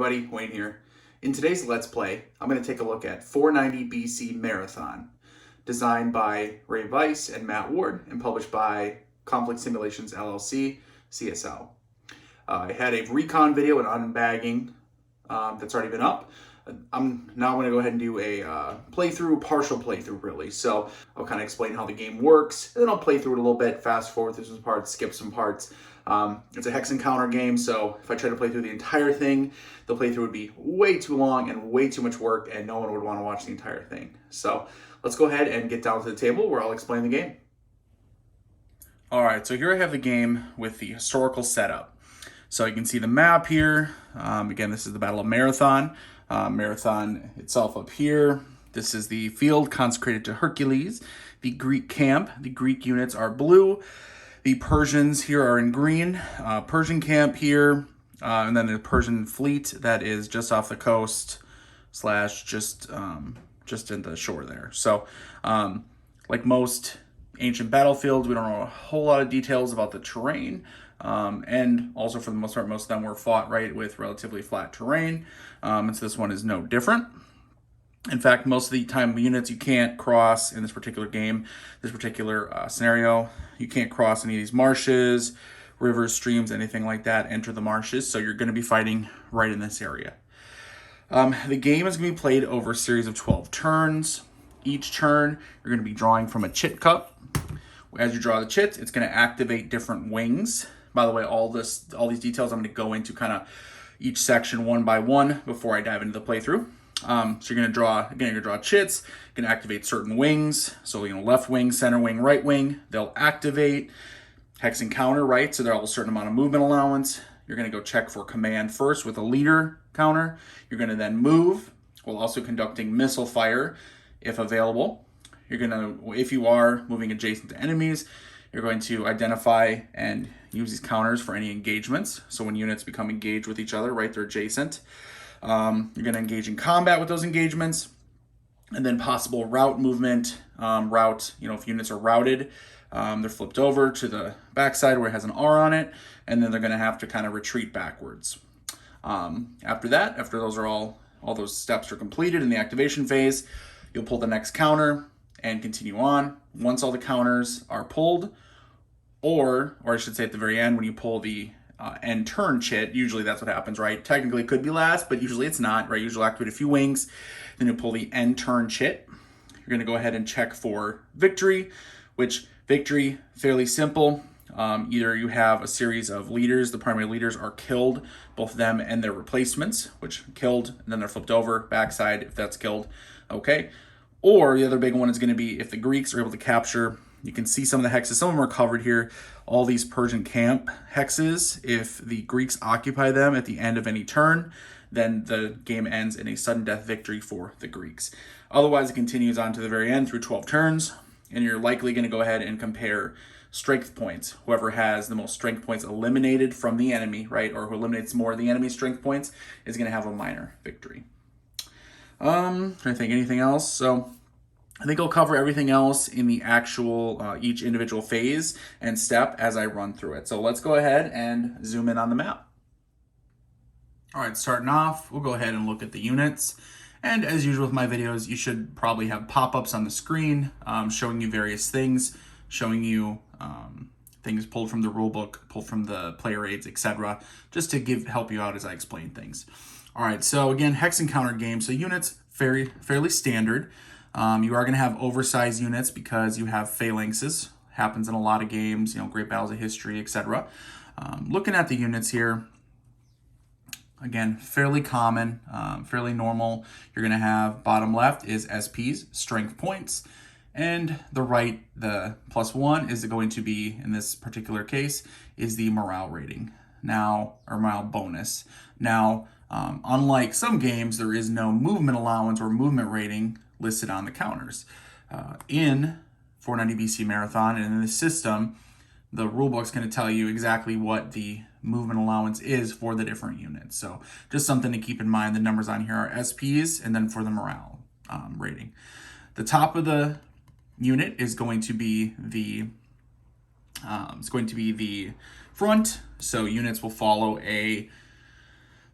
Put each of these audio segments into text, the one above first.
everybody, Wayne here. In today's Let's Play, I'm going to take a look at 490 BC Marathon, designed by Ray Weiss and Matt Ward and published by Conflict Simulations LLC, CSL. I had a recon video and unbagging that's already been up. I'm now going to go ahead and do a partial playthrough really. So I'll kind of explain how the game works, and then I'll play through it a little bit, fast forward through some parts, skip some parts. It's a hex and counter game, so if I try to play through the entire thing, the playthrough would be way too long and way too much work, and no one would want to watch the entire thing. So let's go ahead and get down to the table where I'll explain the game. Alright, so here I have the game with the historical setup. So you can see the map here. Again, this is the Battle of Marathon. Marathon itself up here. This is the field consecrated to Hercules. The Greek camp. The Greek units are blue. The Persians here are in green. Persian camp here. And then the Persian fleet that is just off the coast / just in the shore there. So like most ancient battlefields, we don't know a whole lot of details about the terrain. And also for the most part, most of them were fought right with relatively flat terrain. And so this one is no different. In fact, most of the time units you can't cross in this particular game, this particular scenario, you can't cross any of these marshes, rivers, streams, anything like that, enter the marshes. So you're going to be fighting right in this area. The game is going to be played over a series of 12 turns. Each turn, you're going to be drawing from a chit cup. As you draw the chits, it's going to activate different wings. By the way, all these details I'm going to go into kind of each section one by one before I dive into the playthrough. So you're going to draw chits, going to activate certain wings. So, left wing, center wing, right wing, they'll activate. Hex and counter, right? So they're all a certain amount of movement allowance. You're going to go check for command first with a leader counter. You're going to then move while also conducting missile fire if available. You're going to, if you are moving adjacent to enemies, you're going to identify and use these counters for any engagements. So when units become engaged with each other, right, they're adjacent. You're going to engage in combat with those engagements. And then possible route movement. If units are routed, they're flipped over to the backside where it has an R on it. And then they're going to have to kind of retreat backwards. After those are all those steps are completed in the activation phase, you'll pull the next counter and continue on. Once all the counters are pulled, or I should say at the very end, when you pull the end turn chit, usually that's what happens, right? Technically it could be last, but usually it's not, right? Usually activate a few wings, then you pull the end turn chit. You're going to go ahead and check for victory, which victory, fairly simple. Either you have a series of leaders, the primary leaders are killed, both them and their replacements, which killed, and then they're flipped over, backside if that's killed, okay. Or the other big one is going to be if the Greeks are able to capture, you can see some of the hexes, some of them are covered here, all these Persian camp hexes. If the Greeks occupy them at the end of any turn, then the game ends in a sudden death victory for the Greeks. Otherwise, it continues on to the very end through 12 turns, and you're likely going to go ahead and compare strength points. Whoever has the most strength points eliminated from the enemy, right, or who eliminates more of the enemy's strength points is going to have a minor victory. Trying to think anything else. So I think I'll cover everything else in the actual each individual phase and step as I run through it. So let's go ahead and zoom in on the map. All right, starting off, we'll go ahead and look at the units. And as usual with my videos, you should probably have pop-ups on the screen showing you various things, showing you things pulled from the rulebook, pulled from the player aids, etc., just to help you out as I explain things. All right, so again, hex and counter game. So units, fairly standard. You are going to have oversized units because you have phalanxes. Happens in a lot of games, Great Battles of History, etc. Looking at the units here, again, fairly common, fairly normal. You're going to have bottom left is SPs, strength points. And the right, the +1 is going to be, in this particular case, is the morale rating. Now, or morale bonus. Now, unlike some games, there is no movement allowance or movement rating listed on the counters. In 490 BC Marathon and in the system, the rulebook's going to tell you exactly what the movement allowance is for the different units. So just something to keep in mind. The numbers on here are SPs, and then for the morale rating. The top of the unit is going to be the front. So units will follow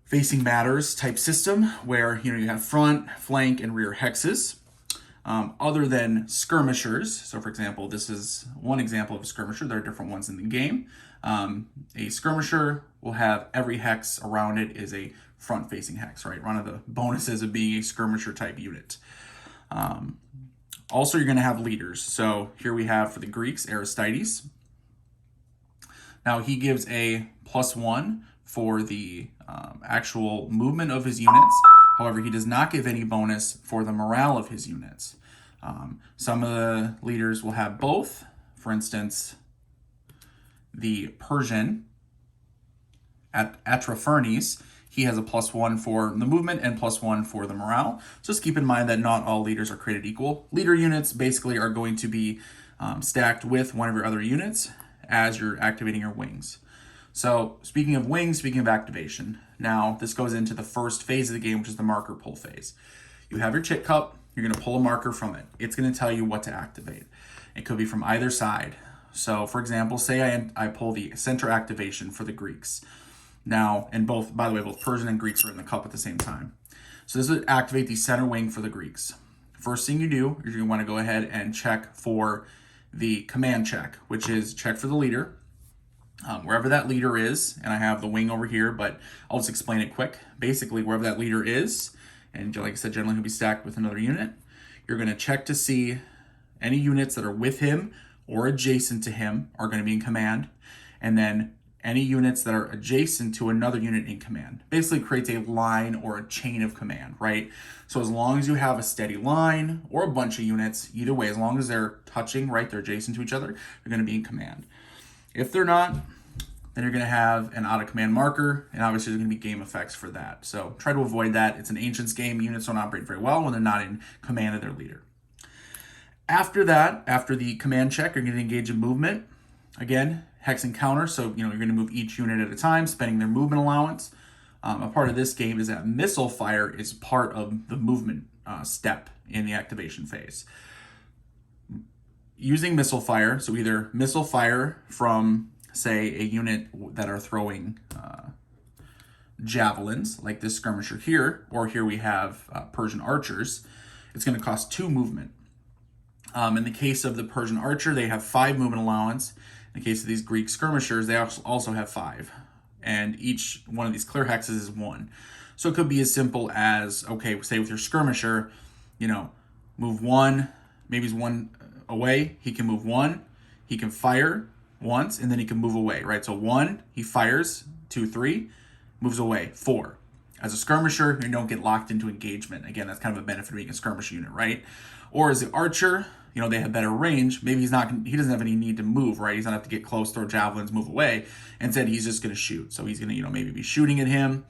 facing matters type system where you have front, flank, and rear hexes. Other than skirmishers, so for example, this is one example of a skirmisher. There are different ones in the game. A skirmisher will have every hex around it is a front-facing hex, right? One of the bonuses of being a skirmisher type unit. Also, you're going to have leaders. So here we have for the Greeks, Aristides. Now he gives a +1 for the actual movement of his units. However, he does not give any bonus for the morale of his units. Some of the leaders will have both. For instance, the Persian, Artaphernes, he has a +1 for the movement and +1 for the morale. Just keep in mind that not all leaders are created equal. Leader units basically are going to be stacked with one of your other units as you're activating your wings. So speaking of wings, speaking of activation, now this goes into the first phase of the game, which is the marker pull phase. You have your chit cup, you're going to pull a marker from it. It's going to tell you what to activate. It could be from either side. So for example, say I pull the center activation for the Greeks. Now, and both, by the way, both Persian and Greeks are in the cup at the same time. So this would activate the center wing for the Greeks. First thing you do is you want to go ahead and check for the command check, which is check for the leader. Wherever that leader is, and I have the wing over here, but I'll just explain it quick. Basically, wherever that leader is, and like I said, generally he'll be stacked with another unit, you're going to check to see any units that are with him or adjacent to him are going to be in command, and then any units that are adjacent to another unit in command. Basically creates a line or a chain of command, right? So as long as you have a steady line or a bunch of units, either way, as long as they're touching, right, they're adjacent to each other, they're going to be in command. If they're not, then you're going to have an out of command marker, and obviously there's going to be game effects for that. So try to avoid that. It's an Ancients game. Units don't operate very well when they're not in command of their leader. After that, after the command check, you're going to engage in movement. Again, hex and counter, so you're going to move each unit at a time, spending their movement allowance. A part of this game is that missile fire is part of the movement step in the activation phase. Using missile fire, so either missile fire from, say, a unit that are throwing javelins, like this skirmisher here, or here we have Persian archers, it's going to cost 2 movement. In the case of the Persian archer, they have 5 movement allowance. In the case of these Greek skirmishers, they also have 5. And each one of these clear hexes is 1. So it could be as simple as, okay, say with your skirmisher, move 1, maybe he's 1 away, he can move 1, he can fire once, and then he can move away, right? So 1, he fires, 2, 3, moves away, 4. As a skirmisher, you don't get locked into engagement. Again, that's kind of a benefit of being a skirmish unit, right? Or as an archer, they have better range. Maybe he doesn't have any need to move, right? He's not have to get close, throw javelins, move away. Instead, he's just going to shoot. So he's going to, maybe be shooting at him.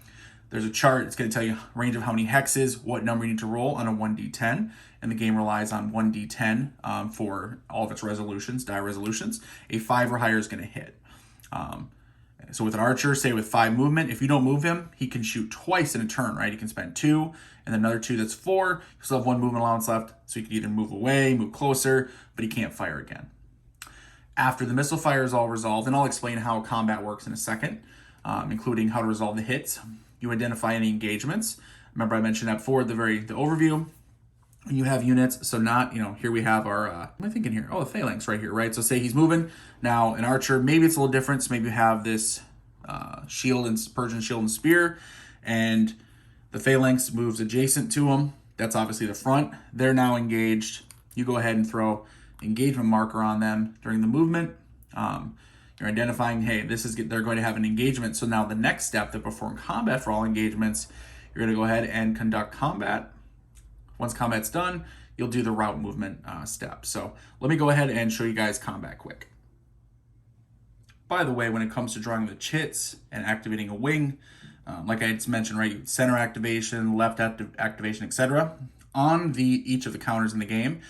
There's a chart. It's going to tell you range of how many hexes, what number you need to roll on a 1d10. And the game relies on 1d10 for all of its resolutions, die resolutions. A 5 or higher is going to hit. So with an archer, say with 5 movement, if you don't move him, he can shoot twice in a turn, right? He can spend 2, and then another 2, that's 4. You still have 1 movement allowance left, so he can either move away, move closer, but he can't fire again. After the missile fire is all resolved, and I'll explain how combat works in a second, including how to resolve the hits. You identify any engagements. Remember I mentioned that before, the overview. You have units, so not, here we have our, what am I thinking here? Oh, the phalanx right here, right? So say he's moving. Now, an archer, maybe it's a little different. So maybe you have this shield and Persian shield and spear, and the phalanx moves adjacent to him. That's obviously the front. They're now engaged. You go ahead and throw engagement marker on them during the movement. You're identifying, hey, they're going to have an engagement. So now the next step to perform combat for all engagements, you're going to go ahead and conduct combat. Once combat's done, you'll do the route movement step. So let me go ahead and show you guys combat quick. By the way, when it comes to drawing the chits and activating a wing, like I just mentioned, right, center activation, left activation, etc. On each of the counters in the game,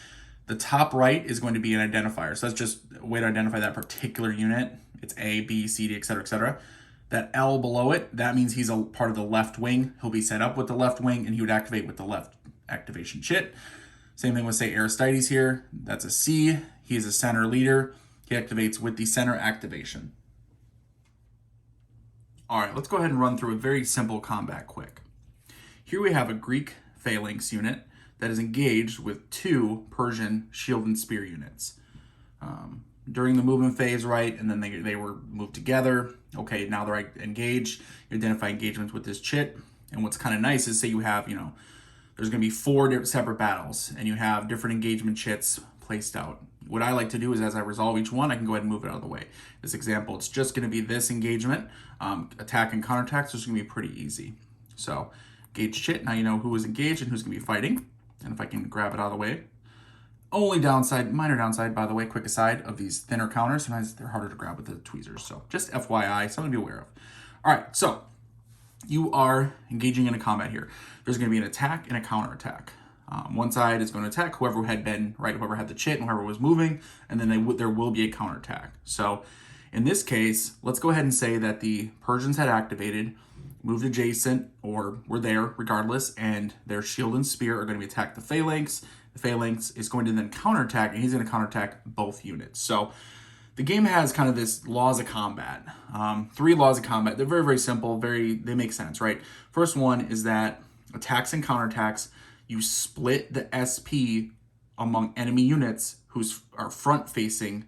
the top right is going to be an identifier. So that's just a way to identify that particular unit. It's A, B, C, D, etc., etc. That L below it, that means he's a part of the left wing. He'll be set up with the left wing, and he would activate with the left activation chit. Same thing with, say, Aristides here. That's a C. He is a center leader. He activates with the center activation. All right, let's go ahead and run through a very simple combat quick. Here we have a Greek phalanx unit that is engaged with 2 Persian shield and spear units. During the movement phase, right, and then they were moved together. Okay, now they're engaged. You identify engagements with this chit. And what's kind of nice is, say you have, there's going to be 4 separate battles, and you have different engagement chits placed out. What I like to do is, as I resolve each one, I can go ahead and move it out of the way. This example, it's just going to be this engagement. Attack and counterattack, so it's going to be pretty easy. So, engage chit, now you know who is engaged and who's going to be fighting. And if I can grab it out of the way. Only downside, minor downside, by the way, quick aside, of these thinner counters, sometimes they're harder to grab with the tweezers. So just FYI, something to be aware of. All right, so you are engaging in a combat here. There's going to be an attack and a counterattack. One side is going to attack whoever had the chit and whoever was moving, and then there will be a counterattack. So in this case, let's go ahead and say that the Persians had activated, moved adjacent, or were there regardless, and their shield and spear are going to be attack the phalanx. The phalanx is going to then counterattack, and he's going to counterattack both units. So the game has kind of this laws of combat. 3 laws of combat. They're very, very simple. They make sense, right? First one is that attacks and counterattacks, you split the SP among enemy units who are front-facing,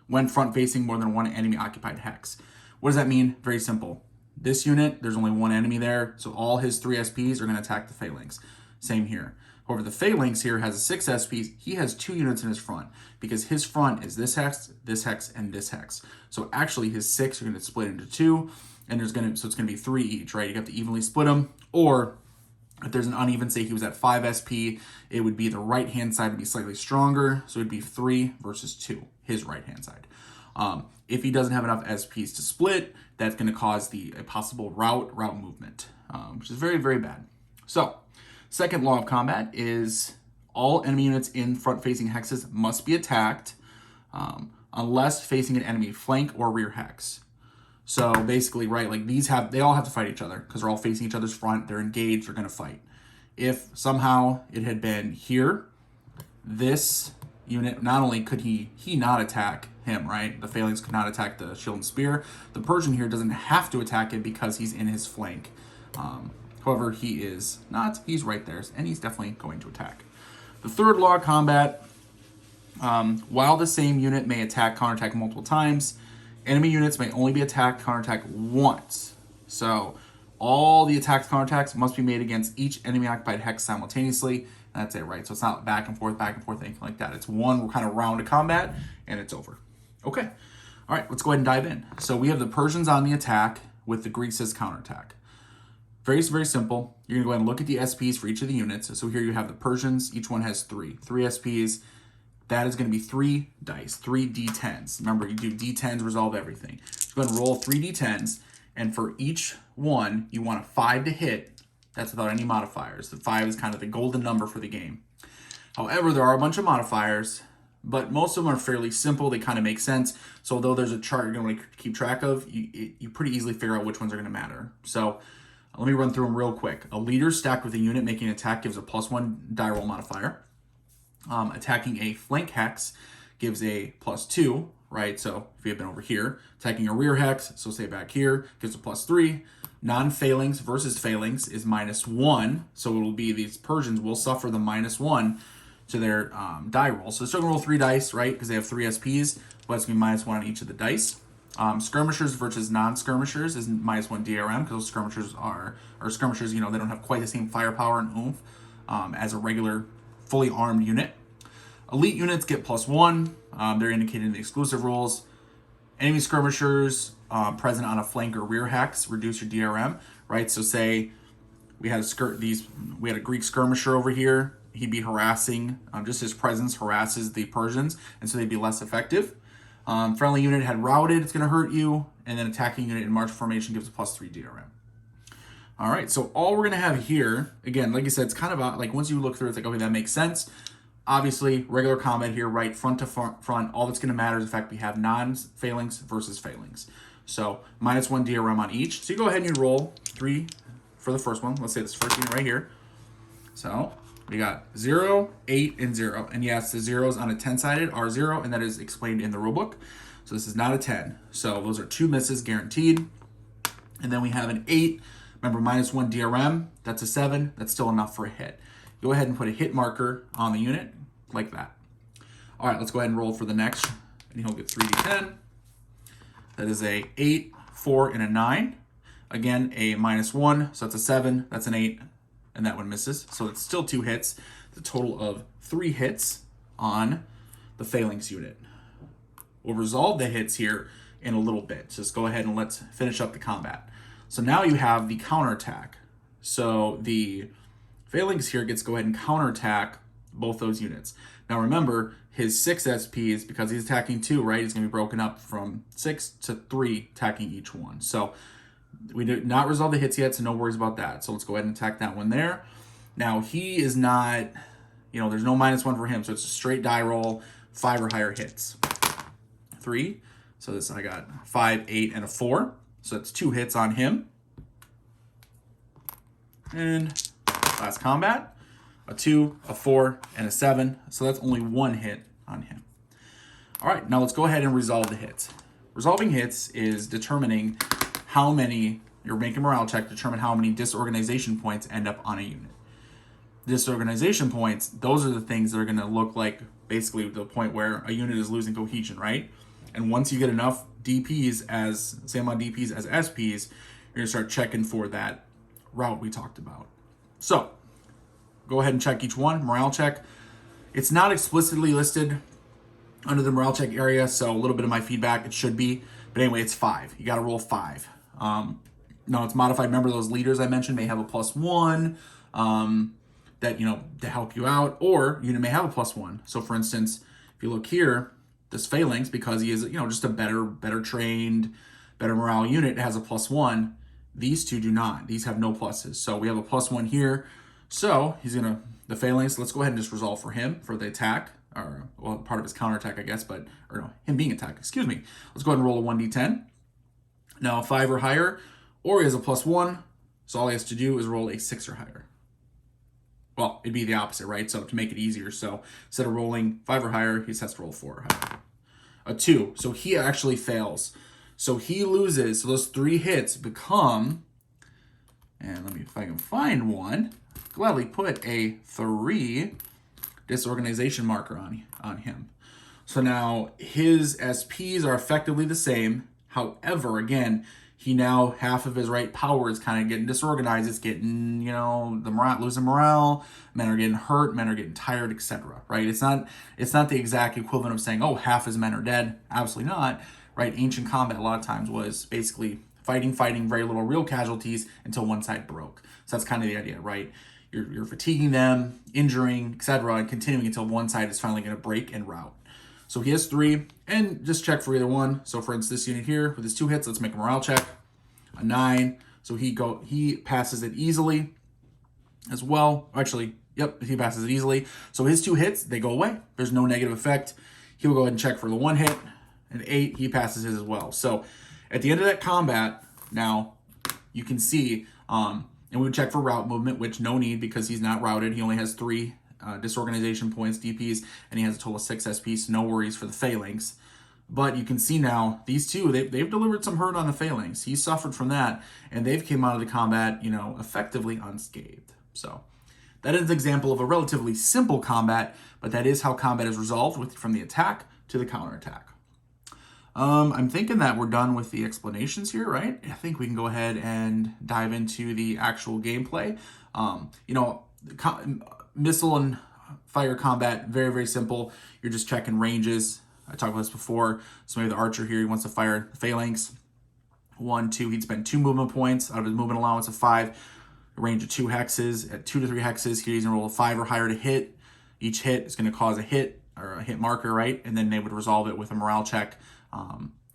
when front-facing more than 1 enemy-occupied hex. What does that mean? Very simple. This unit, there's only 1 enemy there, so all his 3 SPs are going to attack the phalanx. Same here. However, the phalanx here has 6 SPs. He has 2 units in his front because his front is this hex, and this hex. So actually, his 6 are going to split into 2, and so it's going to be 3 each, right? You have to evenly split them, or if there's an uneven, say he was at 5 SP, it would be the right-hand side would be slightly stronger, so it'd be 3 versus 2, his right-hand side. If he doesn't have enough SPs to split, that's going to cause a possible route movement, which is very, very bad. So, second law of combat is all enemy units in front-facing hexes must be attacked unless facing an enemy flank or rear hex. So basically, right, like they all have to fight each other because they're all facing each other's front. They're engaged. They're going to fight. If somehow it had been here, this unit, not only could he not attack him, right? The phalanx could not attack the shield and spear. The Persian here doesn't have to attack it because he's in his flank. However, he is not. He's right there, and he's definitely going to attack. The third law of combat, while the same unit may attack, counterattack multiple times, enemy units may only be attacked, counterattack once. So all the attacks, counterattacks must be made against each enemy-occupied hex simultaneously. And that's it, right? So it's not back and forth, anything like that. It's one kind of round of combat, and it's over. Okay. All right, let's go ahead and dive in. So we have the Persians on the attack with the Greeks as counterattack. Very, very simple. You're going to go ahead and look at the SPs for each of the units. So here you have the Persians. Each one has 3 SPs. That is going to be 3 dice, 3 D10s. Remember, you do D10s, resolve everything. So go ahead and roll 3 D10s. And for each one, you want a 5 to hit. That's without any modifiers. The 5 is kind of the golden number for the game. However, there are a bunch of modifiers, but most of them are fairly simple. They kind of make sense. So although there's a chart you're going to keep track of, you pretty easily figure out which ones are going to matter. So let me run through them real quick. A leader stacked with a unit making an attack gives a +1 die roll modifier. Attacking a flank hex gives a +2, right? So if you have been over here, attacking a rear hex, so say back here, gives a +3. Non-phalanx versus phalanx is -1. So it will be these Persians will suffer the -1 to their die roll. So they're still going to roll 3 dice, right? Because they have 3 SPs, but it's going to be -1 on each of the dice. Skirmishers versus non-skirmishers is -1 DRM because those skirmishers skirmishers, they don't have quite the same firepower and oomph as a regular fully armed unit. Elite units get +1. They're indicated in the exclusive rules. Enemy skirmishers present on a flank or rear hex reduce your DRM, right? So say we had a Greek skirmisher over here. He'd be harassing, just his presence harasses the Persians, and so they'd be less effective. Friendly unit had routed, it's going to hurt you, and then attacking unit in march formation gives a +3 DRM. All right, so all we're going to have here, again, like I said, it's kind of like once you look through, it's like, okay, that makes sense. Obviously, regular combat here, right, front to front, all that's going to matter is the fact we have non-phalanx versus phalanx. So -1 DRM on each. So you go ahead and you roll 3 for the first one. Let's say this first unit right here. So we got 0, 8, and 0. And yes, the 0 is on a 10-sided R0, and that is explained in the rulebook. So this is not a 10. So those are 2 misses guaranteed. And then we have an 8. Remember, -1 DRM, that's a 7. That's still enough for a hit. Go ahead and put a hit marker on the unit, like that. All right, let's go ahead and roll for the next. And he'll get 3d10. That is a 8, 4, and a 9. Again, a -1, so that's a 7. That's an 8, and that one misses. So it's still 2 hits. It's a total of 3 hits on the phalanx unit. We'll resolve the hits here in a little bit. Just go ahead and let's finish up the combat. So now you have the counterattack. So the phalanx here gets to go ahead and counterattack both those units. Now remember, his 6 SPs, because he's attacking 2, right, he's going to be broken up from 6 to 3 attacking each one. So we did not resolve the hits yet, so no worries about that. So let's go ahead and attack that one there. Now he is not, there's no -1 for him, so it's a straight die roll, 5 or higher hits. 3, so this I got 5, 8, and a 4. So that's 2 hits on him. And last combat, a 2, a 4, and a 7. So that's only 1 hit on him. All right, now let's go ahead and resolve the hits. Resolving hits is determining how many, you're making a morale check to determine how many disorganization points end up on a unit. Disorganization points, those are the things that are going to look like basically the point where a unit is losing cohesion, right? And once you get enough DPs as, same amount of DPs as SPs, you're going to start checking for that route we talked about. So, go ahead and check each one. Morale check. It's not explicitly listed under the morale check area, so a little bit of my feedback, it should be. But anyway, it's 5. You got to roll 5. No, it's modified. Remember those leaders I mentioned may have a +1 that, to help you out, or unit may have a +1. So for instance, if you look here, this phalanx, because he is, just a better trained, better morale unit, has a +1. These two do not. These have no pluses. So we have a +1 here. So he's the phalanx, let's go ahead and just resolve for him for the attack, or part of his counterattack, I guess, him being attacked, excuse me. Let's go ahead and roll a 1d10. Now 5 or higher, or he has a +1. So all he has to do is roll a 6 or higher. Well, it'd be the opposite, right? So to make it easier, so instead of rolling 5 or higher, he just has to roll 4 or higher. A 2, so he actually fails. So he loses, so those 3 hits become, and let me, if I can find one, gladly put a 3 disorganization marker on him. So now his SPs are effectively the same. However, again, he now, half of his right power is kind of getting disorganized. It's getting, the morale, losing morale. Men are getting hurt. Men are getting tired, etc. Right? It's not the exact equivalent of saying, oh, half his men are dead. Absolutely not. Right? Ancient combat a lot of times was basically fighting, very little real casualties until one side broke. So that's kind of the idea, right? You're fatiguing them, injuring, etc., and continuing until one side is finally going to break and rout. So he has 3, and just check for either one. So for instance, this unit here with his 2 hits, let's make a morale check. A 9, so he passes it easily as well. Actually, yep, he passes it easily. So his 2 hits, they go away. There's no negative effect. He'll go ahead and check for the 1 hit. An 8, he passes his as well. So at the end of that combat, now you can see, and we would check for route movement, which no need because he's not routed. He only has 3 disorganization points, DPs, and he has a total of 6 SPs, so no worries for the phalanx. But you can see now, these two, they've delivered some hurt on the phalanx. He suffered from that, and they've came out of the combat, effectively unscathed. So that is an example of a relatively simple combat, but that is how combat is resolved from the attack to the counterattack. I'm thinking that we're done with the explanations here, right? I think we can go ahead and dive into the actual gameplay. Missile and fire combat, very, very simple. You're just checking ranges. I talked about this before. So maybe the archer here, he wants to fire the phalanx. 1, 2, he'd spend 2 movement points out of his movement allowance of 5. A range of 2 hexes. At 2 to 3 hexes, here he's going to roll a 5 or higher to hit. Each hit is going to cause a hit, or a hit marker, right? And then they would resolve it with a morale check,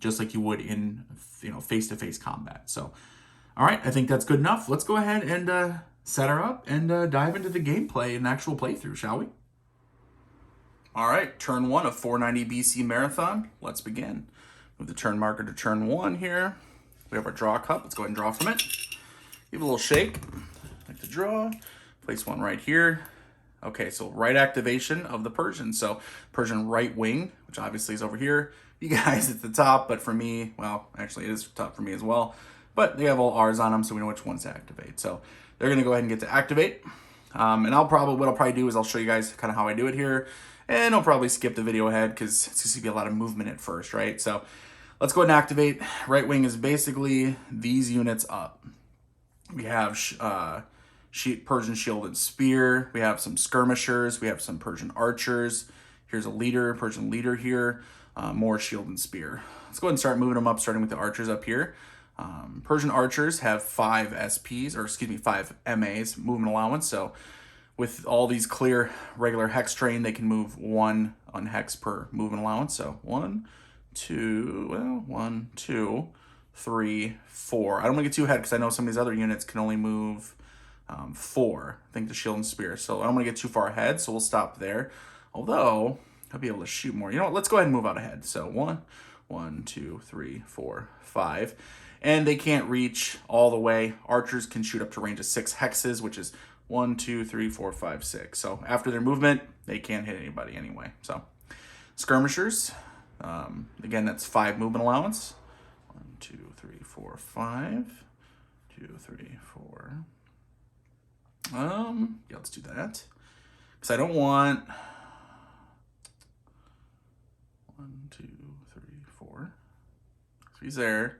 just like you would in face-to-face combat. So, all right, I think that's good enough. Let's go ahead and set her up and dive into the gameplay and actual playthrough, shall we? All right, turn 1 of 490 BC Marathon. Let's begin. Move the turn marker to turn 1 here. We have our draw cup. Let's go ahead and draw from it. Give it a little shake. Like to draw. Place one right here. Okay, so right activation of the Persian. So Persian right wing, which obviously is over here. You guys, it's the top, but for me, well, actually it is top for me as well. but they have all R's on them, so we know which ones to activate. So they're going to go ahead and get to activate. And what I'll probably do is I'll show you guys kind of how I do it here, and I'll probably skip the video ahead because it's going to be a lot of movement at first, right? So let's go ahead and activate. Right wing is basically these units up. We have Persian shield and spear. We have some skirmishers. We have some Persian archers. Here's a leader, Persian leader here. More shield and spear. Let's go ahead and start moving them up, starting with the archers up here. Persian archers have 5 SPs, or excuse me, 5 MAs, movement allowance. So with all these clear regular hex train, they can move 1 on hex per movement allowance. So 1, 2, 3, 4. I don't want to get too ahead because I know some of these other units can only move 4. I think the shield and spear. So I don't want to get too far ahead, so we'll stop there. Although I'll be able to shoot more. You know what? Let's go ahead and move out ahead. So 1, 2, 3, 4, 5. And they can't reach all the way. Archers can shoot up to range of 6 hexes, which is 1, 2, 3, 4, 5, 6. So after their movement, they can't hit anybody anyway. So skirmishers, again, that's 5 movement allowance. 1, 2, 3, 4, 5. 2, 3, 4. Yeah, let's do that. Because I don't want 1, 2, 3, 4. 3's there.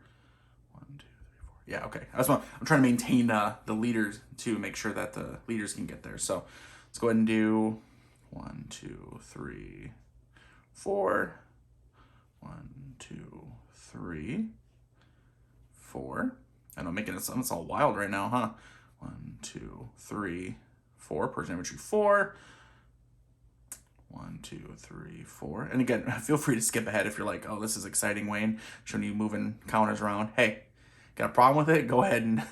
1, 2, 3, 4. Yeah, okay. I'm trying to maintain the leaders to make sure that the leaders can get there. So let's go ahead and do 1, 2, 3, 4. 1, 2, 3, 4. I know, making it it's all wild right now, huh? 1, 2, 3, 4. Persian infantry 4. 1, 2, 3, 4. And again, feel free to skip ahead if you're like, oh, this is exciting, Wayne, showing you moving counters around. Hey, got a problem with it? Go ahead and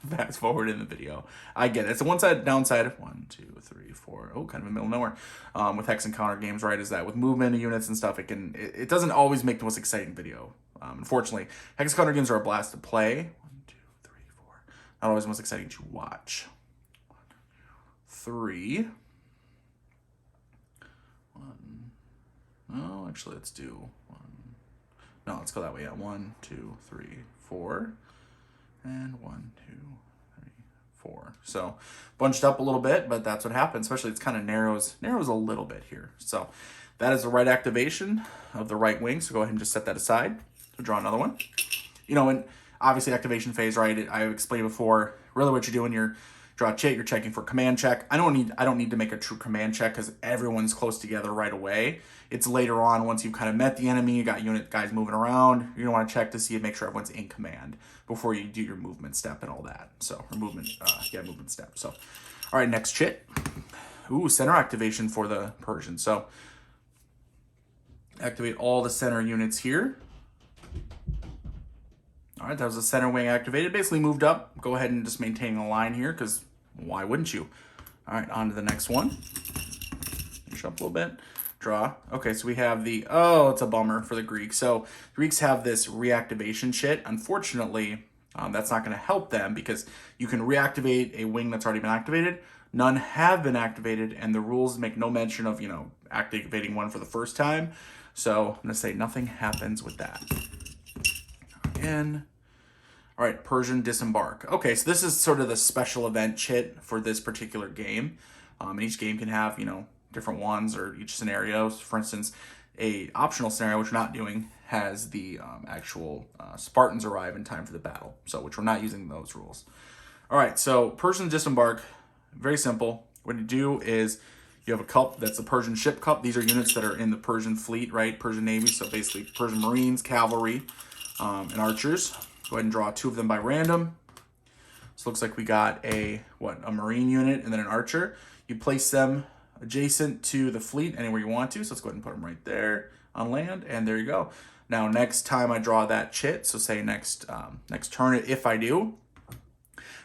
fast forward in the video. I get it. It's a one side, downside. 1, 2, 3, 4. Oh, kind of in the middle of nowhere. With hex and counter games, right, is that with movement and units and stuff, it doesn't always make the most exciting video. Unfortunately, hex and counter games are a blast to play. 1, 2, 3, 4. Not always the most exciting to watch. 1, 3. 1. Oh, actually, let's do 1. No, let's go that way. Yeah, 1, 2, 3, 4. And 1, 2, 3, 4. So bunched up a little bit, but that's what happens. Especially it's kind of narrows a little bit here. So that is the right activation of the right wing. So go ahead and just set that aside. So draw another one. You know, and obviously activation phase, right? I explained before. Really, what you're doing, you're draw a chit. You're checking for command check. I don't need to make a true command check because everyone's close together right away. It's later on once you've kind of met the enemy, you got unit guys moving around. You don't want to check to see and make sure everyone's in command before you do your movement step and all that. So, or movement step. So, all right, next chit. Ooh, center activation for the Persian. So, activate all the center units here. All right, that was the center wing activated. Basically moved up. Go ahead and just maintain the line here because why wouldn't you? All right, on to the next one. Push up a little bit. Draw. Okay, so we have the, oh, it's a bummer for the Greeks. So Greeks have this reactivation chit. Unfortunately, that's not going to help them because you can reactivate a wing that's already been activated. None have been activated, and the rules make no mention of, activating one for the first time. So I'm going to say nothing happens with that. Again. All right, Persian disembark. Okay, so this is sort of the special event chit for this particular game. And each game can have, different ones or each scenario. For instance, a optional scenario, which we're not doing, has the actual Spartans arrive in time for the battle. So, which we're not using those rules. All right, so Persian disembark, very simple. What you do is you have a cup, that's the Persian ship cup. These are units that are in the Persian fleet, right? Persian Navy, so basically Persian Marines, cavalry, and archers. Go ahead and draw 2 of them by random. So it looks like we got a Marine unit and then an archer. You place them adjacent to the fleet anywhere you want to. So let's go ahead and put them right there on land, and there you go. Now, next time I draw that chit, so say next turn, if I do,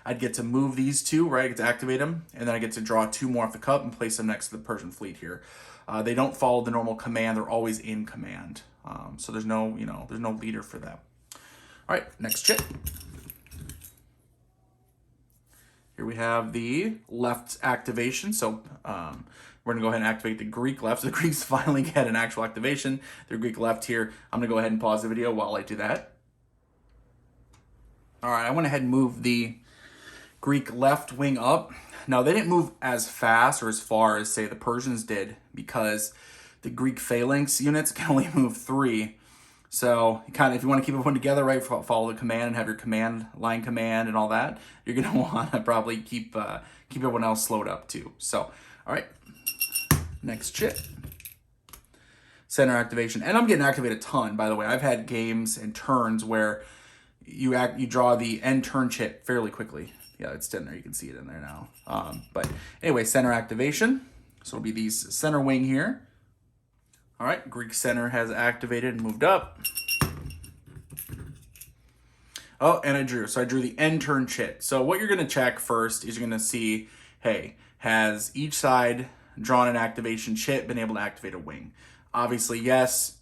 I'd get to move these 2, right? I get to activate them, and then I get to draw 2 more off the cup and place them next to the Persian fleet here. They don't follow the normal command. They're always in command. So there's no, there's no leader for them. All right, next chit. Here we have the left activation. So we're gonna go ahead and activate the Greek left. So the Greeks finally get an actual activation. The Greek left here. I'm gonna go ahead and pause the video while I do that. All right, I went ahead and moved the Greek left wing up. Now, they didn't move as fast or as far as, say, the Persians did, because the Greek phalanx units can only move 3. So, if you want to keep everyone together, right, follow the command and have your line command and all that, you're going to want to probably keep everyone else slowed up too. So, all right, next chit. Center activation. And I'm getting activated a ton, by the way. I've had games and turns where you draw the end turn chit fairly quickly. Yeah, it's in there. You can see it in there now. But anyway, center activation. So it'll be these center wing here. All right, Greek center has activated and moved up. Oh, and I drew. So I drew the end turn chit. So what you're going to check first is you're going to see, hey, has each side drawn an activation chit been able to activate a wing? Obviously, yes.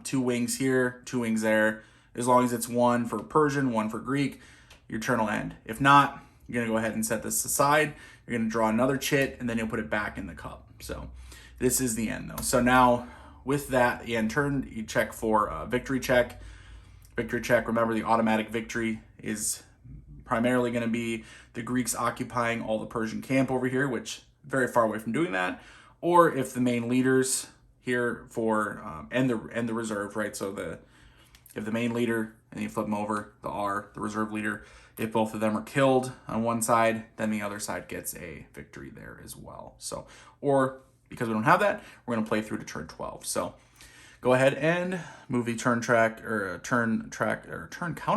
2 wings here, 2 wings there. As long as it's 1 for Persian, 1 for Greek, your turn will end. If not, you're going to go ahead and set this aside. You're going to draw another chit, and then you'll put it back in the cup. So this is the end, though. So now, with that, the end turn, you check for victory check. Victory check, remember the automatic victory is primarily going to be the Greeks occupying all the Persian camp over here, which very far away from doing that. Or if the main leaders here for, and the reserve, right? So if the main leader, and you flip them over, the reserve leader, if both of them are killed on one side, then the other side gets a victory there as well. So, or because we don't have that, we're going to play through to turn 12. So go ahead and move the turn counter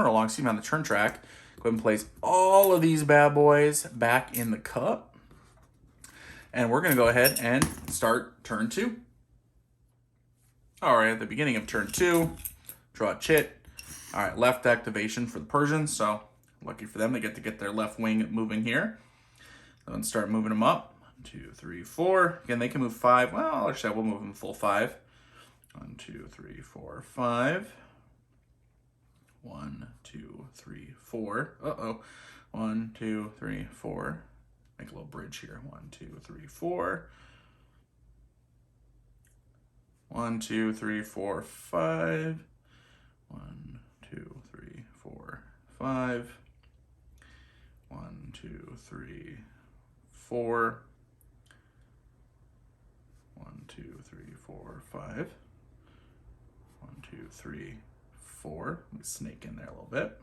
along, on the turn track. Go ahead and place all of these bad boys back in the cup. And we're going to go ahead and start turn 2. All right, at the beginning of turn 2, draw a chit. All right, left activation for the Persians. So lucky for them, they get to get their left wing moving here. Then start moving them up. 1, 2, 3, 4. Again, they can move 5. Well, actually, we'll move them full 5. 1, 2, 3, 4, 5. 1, 2, 3, 4. 1, 2, 3, 4. Make a little bridge here. 1, 2, 3, 4. 1, 2, 3, 4, 5. 1, 2, 3, 4, 5. 1, 2, 3, 4. 1, 2, 3, 4, 5. 1, 2, 3, 4. Let me snake in there a little bit.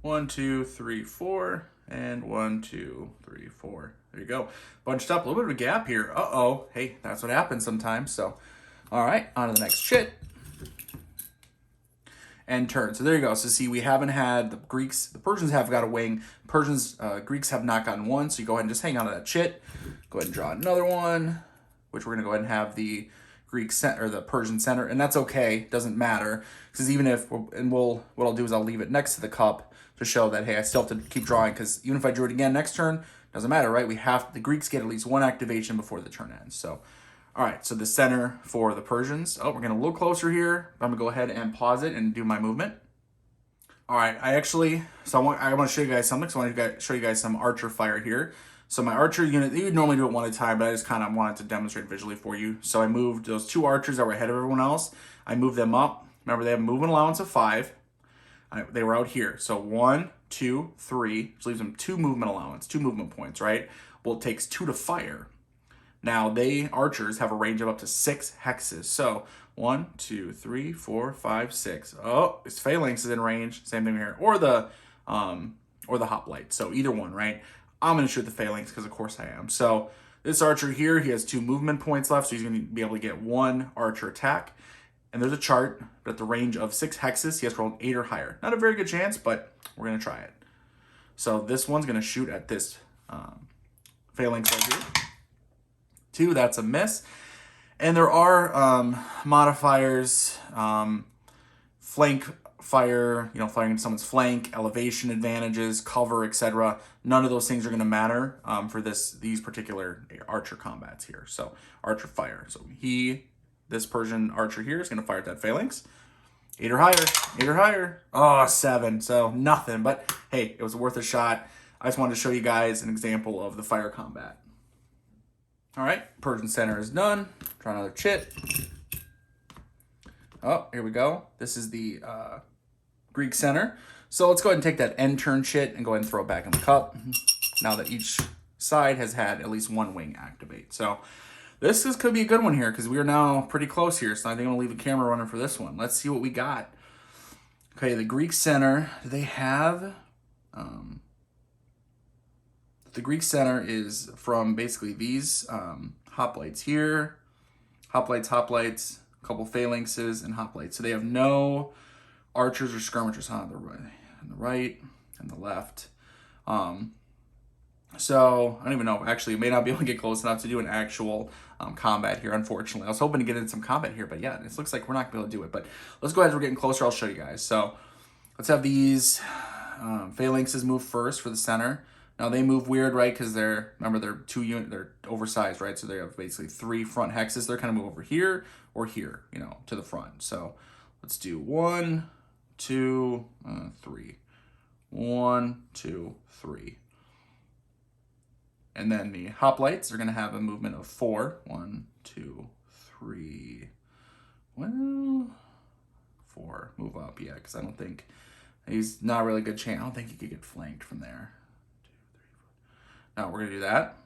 1, 2, 3, 4, and 1, 2, 3, 4. There you go. Bunched up, a little bit of a gap here. Hey, that's what happens sometimes. So, all right, on to the next chit. And turn. So there you go. So see, we haven't had the Persians have got a wing. Greeks have not gotten one. So you go ahead and just hang on to that chit. Go ahead and draw another one, which we're going to go ahead and have the Greek center or the Persian center, and that's okay. Doesn't matter, because even if what I'll do is I'll leave it next to the cup to show that, hey, I still have to keep drawing, because even if I drew it again next turn, doesn't matter, right? The Greeks get at least 1 activation before the turn ends. So, all right, so the center for the Persians. Oh, we're going to look closer here. I'm going to go ahead and pause it and do my movement. All right, I want to show you guys something. So I want to show you guys some archer fire here. So my archer unit, you would normally do it one at a time, but I just kind of wanted to demonstrate visually for you. So I moved those 2 archers that were ahead of everyone else. I moved them up. Remember, they have a movement allowance of 5. They were out here. So 1, 2, 3, which leaves them 2 movement allowance, 2 movement points, right? Well, it takes 2 to fire. Now, archers have a range of up to 6 hexes. So 1, 2, 3, 4, 5, 6. Oh, his phalanx is in range. Same thing here. Or the hoplite. So either one, right? I'm going to shoot the phalanx because, of course, I am. So this archer here, he has 2 movement points left. So he's going to be able to get 1 archer attack. And there's a chart, but at the range of 6 hexes, he has to roll 8 or higher. Not a very good chance, but we're going to try it. So this one's going to shoot at this phalanx right here. 2, that's a miss. And there are modifiers, flank fire, firing into someone's flank, elevation advantages, cover, etc. None of those things are going to matter for these particular archer combats here. So archer fire. So this Persian archer here is going to fire at that phalanx. 8 or higher. 8 or higher. Oh, 7. So nothing. But hey, it was worth a shot. I just wanted to show you guys an example of the fire combat. All right, Persian center is done. Try another chit. Oh, here we go. This is the Greek center. So let's go ahead and take that end turn chit and go ahead and throw it back in the cup. Now that each side has had at least one wing activate. So could be a good one here because we are now pretty close here. So I think I'm going to leave the camera running for this one. Let's see what we got. Okay, the Greek center, do they have... the Greek center is from basically these hoplites here. Hoplites, a couple phalanxes, and hoplites. So they have no archers or skirmishers on the right and the left. So I don't even know. Actually, it may not be able to get close enough to do an actual combat here, unfortunately. I was hoping to get in some combat here, but yeah, it looks like we're not going to be able to do it. But let's go ahead. We're getting closer. I'll show you guys. So let's have these phalanxes move first for the center. Now they move weird, right? Because they're oversized, right? So they have basically 3 front hexes. They're kind of move over here or here, to the front. So let's do 1, 2, 3. 1, 2, 3. And then the hoplites are going to have a movement of 4. 1, 2, 3. Well, 4. Move up, yeah, because I don't think he's not really a good chance. I don't think he could get flanked from there. 2, 3, 4. Now we're going to do that.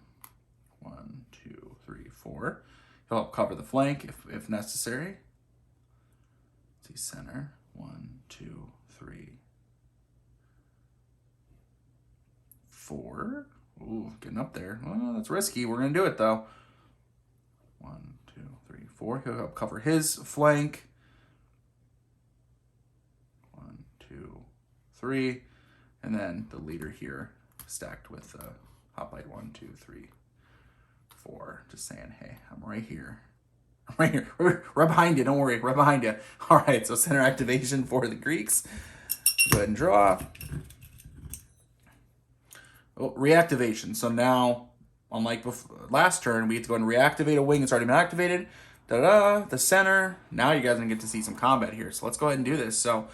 1, 2, 3, 4. He'll help cover the flank if necessary. Let's see, center. 1, 2, 3, 4. Ooh, getting up there. Well, that's risky. We're going to do it, though. 1, 2, 3, 4. He'll help cover his flank. 1, 2, 3. And then the leader here stacked with hoplite 1, 2, 3, 4. Just saying, hey, I'm right here. I'm right here. Right behind you. Don't worry. Right behind you. All right, so center activation for the Greeks. Go ahead and draw. Oh, reactivation. So now, unlike last turn, we get to go and reactivate a wing that's already been activated. The center. Now you guys are going to get to see some combat here. So let's go ahead and do this. So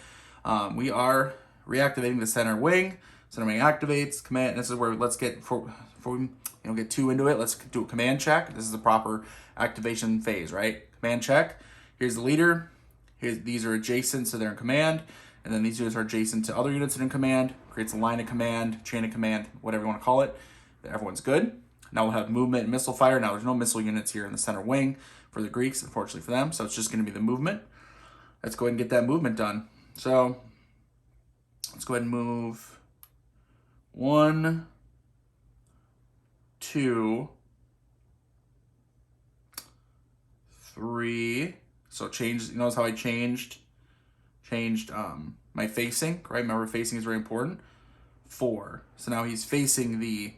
we are reactivating the center wing. Center wing activates. Command. This is where let's get, before we get too into it, let's do a command check. This is the proper activation phase, right? Command check. Here's the leader. These are adjacent, so they're in command. And then these units are adjacent to other units that are in command. Creates a line of command, chain of command, whatever you want to call it. Everyone's good. Now we'll have movement and missile fire. Now there's no missile units here in the center wing for the Greeks, unfortunately for them. So it's just going to be the movement. Let's go ahead and get that movement done. So let's go ahead and move 1, 2, 3. So change. Notice how I changed my facing, right? Remember, facing is very important. 4. So now he's facing the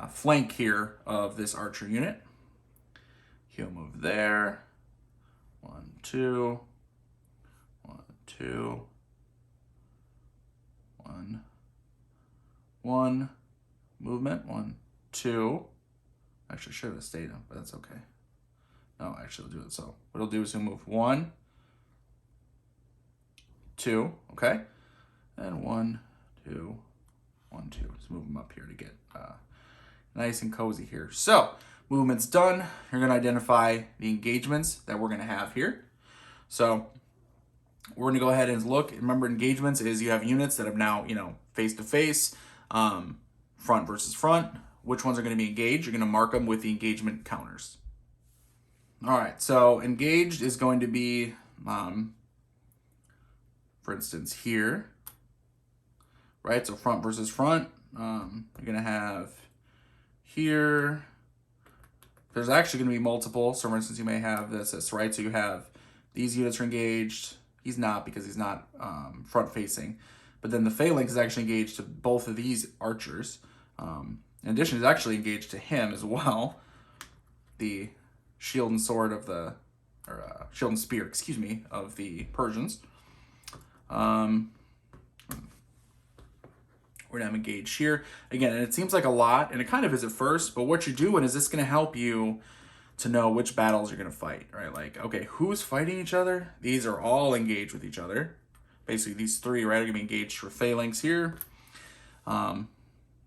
flank here of this archer unit. He'll move there. 1, 2. 1, 2. 1. 1. Movement. 1, 2. Actually, I should have stayed him, but that's okay. No, actually, I'll do it. So what he'll do is he'll move 1, 2, okay? And 1, 2, 1, 2. Just move them up here to get nice and cozy here. So, movement's done. You're going to identify the engagements that we're going to have here. So, we're going to go ahead and look. Remember, engagements is you have units that have now, face-to-face, front versus front. Which ones are going to be engaged? You're going to mark them with the engagement counters. All right, so engaged is going to be... for instance, here, right? So front versus front. You're going to have here. There's actually going to be multiple. So for instance, you may have this, right? So you have these units are engaged. He's not because he's not front facing. But then the phalanx is actually engaged to both of these archers. In addition, he's actually engaged to him as well. The shield and sword of the, shield and spear, excuse me, of the Persians. We're going to have engaged here. Again, and it seems like a lot, and it kind of is at first, but what you're doing is this going to help you to know which battles you're going to fight, right? Like, okay, who's fighting each other? These are all engaged with each other. Basically, these 3, right, are going to be engaged for phalanx here.